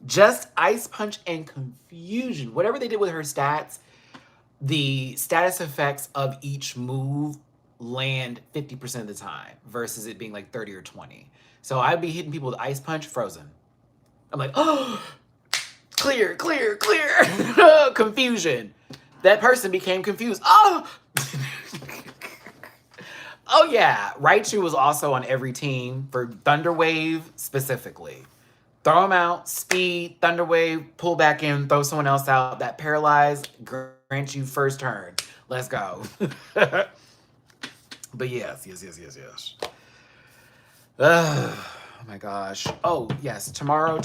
Just Ice Punch and Confusion. Whatever they did with her stats, the status effects of each move land 50% of the time versus it being like 30 or 20. So I'd be hitting people with Ice Punch, frozen. I'm like, oh, clear, clear, clear. Confusion. That person became confused. Oh! Oh yeah, Raichu was also on every team for Thunder Wave specifically. Throw him out, speed, Thunder Wave, pull back in, throw someone else out. That paralyze grants you first turn. Let's go. But yes. Oh my gosh. Oh yes, tomorrow.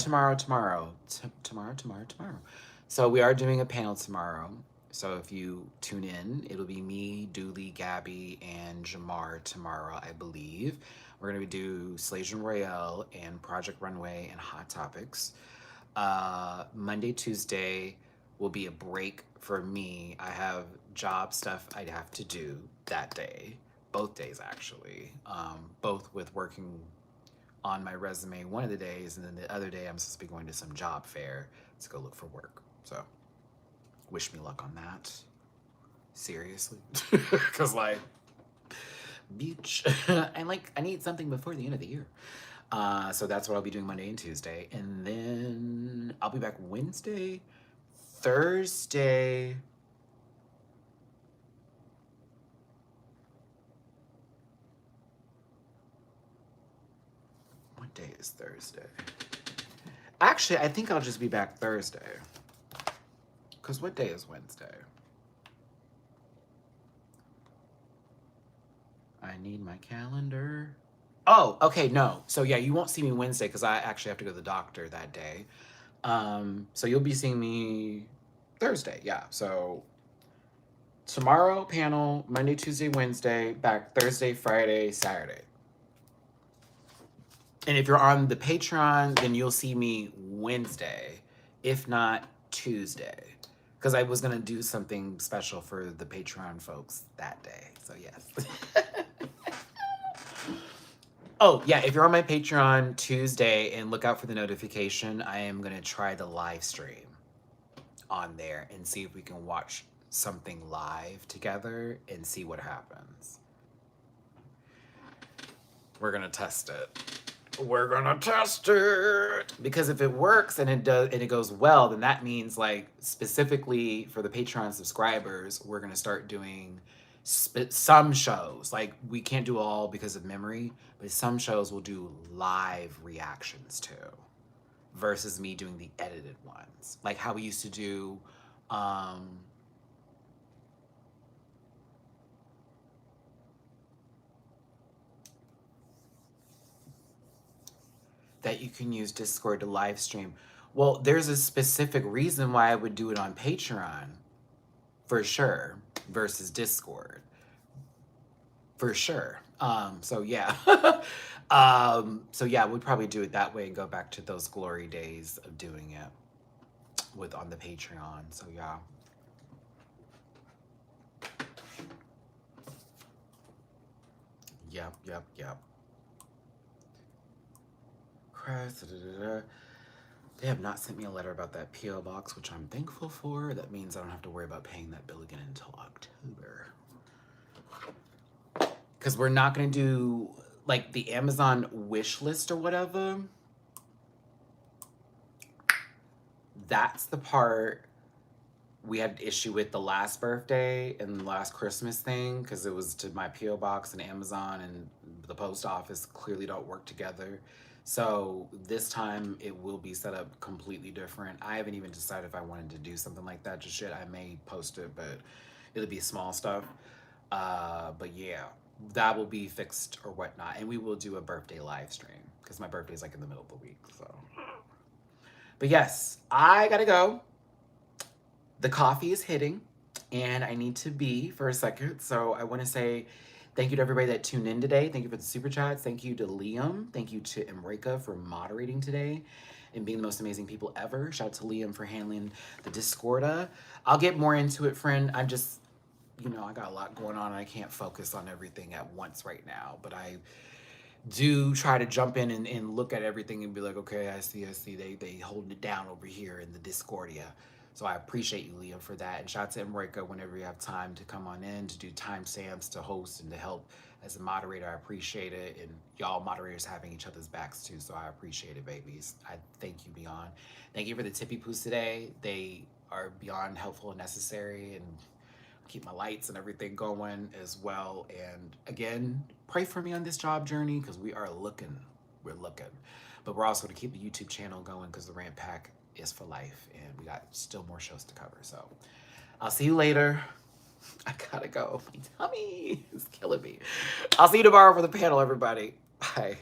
So we are doing a panel tomorrow. So if you tune in, it'll be me, Dooley, Gabby, and Jamar tomorrow, I believe. We're going to do Slajon Royale and Project Runway and Hot Topics. Monday, Tuesday will be a break for me. I have job stuff I'd have to do that day. Both days, actually. Both with working on my resume one of the days, and then the other day I'm supposed to be going to some job fair to go look for work. So wish me luck on that. Seriously. Because like, bitch, I need something before the end of the year. So that's what I'll be doing Monday and Tuesday. And then I'll be back Wednesday, Thursday. What day is Thursday? Actually, I think I'll just be back Thursday. Because what day is Wednesday? I need my calendar. Oh, okay, no. So yeah, you won't see me Wednesday because I actually have to go to the doctor that day. So you'll be seeing me Thursday, yeah. So tomorrow panel, Monday, Tuesday, Wednesday, back Thursday, Friday, Saturday. And if you're on the Patreon, then you'll see me Wednesday, if not Tuesday. Because I was going to do something special for the Patreon folks that day. So yes. Oh, yeah, if you're on my Patreon Tuesday and look out for the notification, I am going to try the live stream on there and see if we can watch something live together and see what happens. We're going to test it. We're going to test it. Because if it works and it goes well, then that means like specifically for the Patreon subscribers, we're going to start doing some shows. Like we can't do all because of memory, but some shows will do live reactions to versus me doing the edited ones. Like how we used to do that you can use Discord to live stream. Well, there's a specific reason why I would do it on Patreon, for sure, versus Discord, for sure. So yeah. So yeah, we'd probably do it that way and go back to those glory days of doing it on the Patreon. So yeah. Yep. Christ, They have not sent me a letter about that P.O. box, which I'm thankful for. That means I don't have to worry about paying that bill again until October. Because we're not going to do, like, the Amazon wish list or whatever. That's the part we had issue with the last birthday and the last Christmas thing because it was to my P.O. box and Amazon and the post office clearly don't work together. So this time it will be set up completely different. I haven't even decided if I wanted to do something like that just yet. I may post it, but it'll be small stuff. But yeah, that will be fixed or whatnot. And we will do a birthday live stream because my birthday is like in the middle of the week. So, but yes, I gotta go. The coffee is hitting and I need to be for a second. So I want to say thank you to everybody that tuned in today. Thank you for the super chats. Thank you to Liam. Thank you to Emrika for moderating today and being the most amazing people ever. Shout out to Liam for handling the Discorda. I'll get more into it, friend. I'm just, I got a lot going on and I can't focus on everything at once right now. But I do try to jump in and look at everything and be like, okay, I see, they holding it down over here in the Discordia. So I appreciate you, Liam, for that. And shout out to Emrika whenever you have time to come on in, to do timestamps, to host, and to help as a moderator. I appreciate it. And y'all moderators having each other's backs too. So I appreciate it, babies. I thank you beyond. Thank you for the tippy poos today. They are beyond helpful and necessary and keep my lights and everything going as well. And again, pray for me on this job journey because we're looking. But we're also to keep the YouTube channel going because the Rant Pack is for life and we got still more shows to cover. So I'll see you later. I gotta go. My tummy is killing me. I'll see you tomorrow for the panel, everybody. Bye.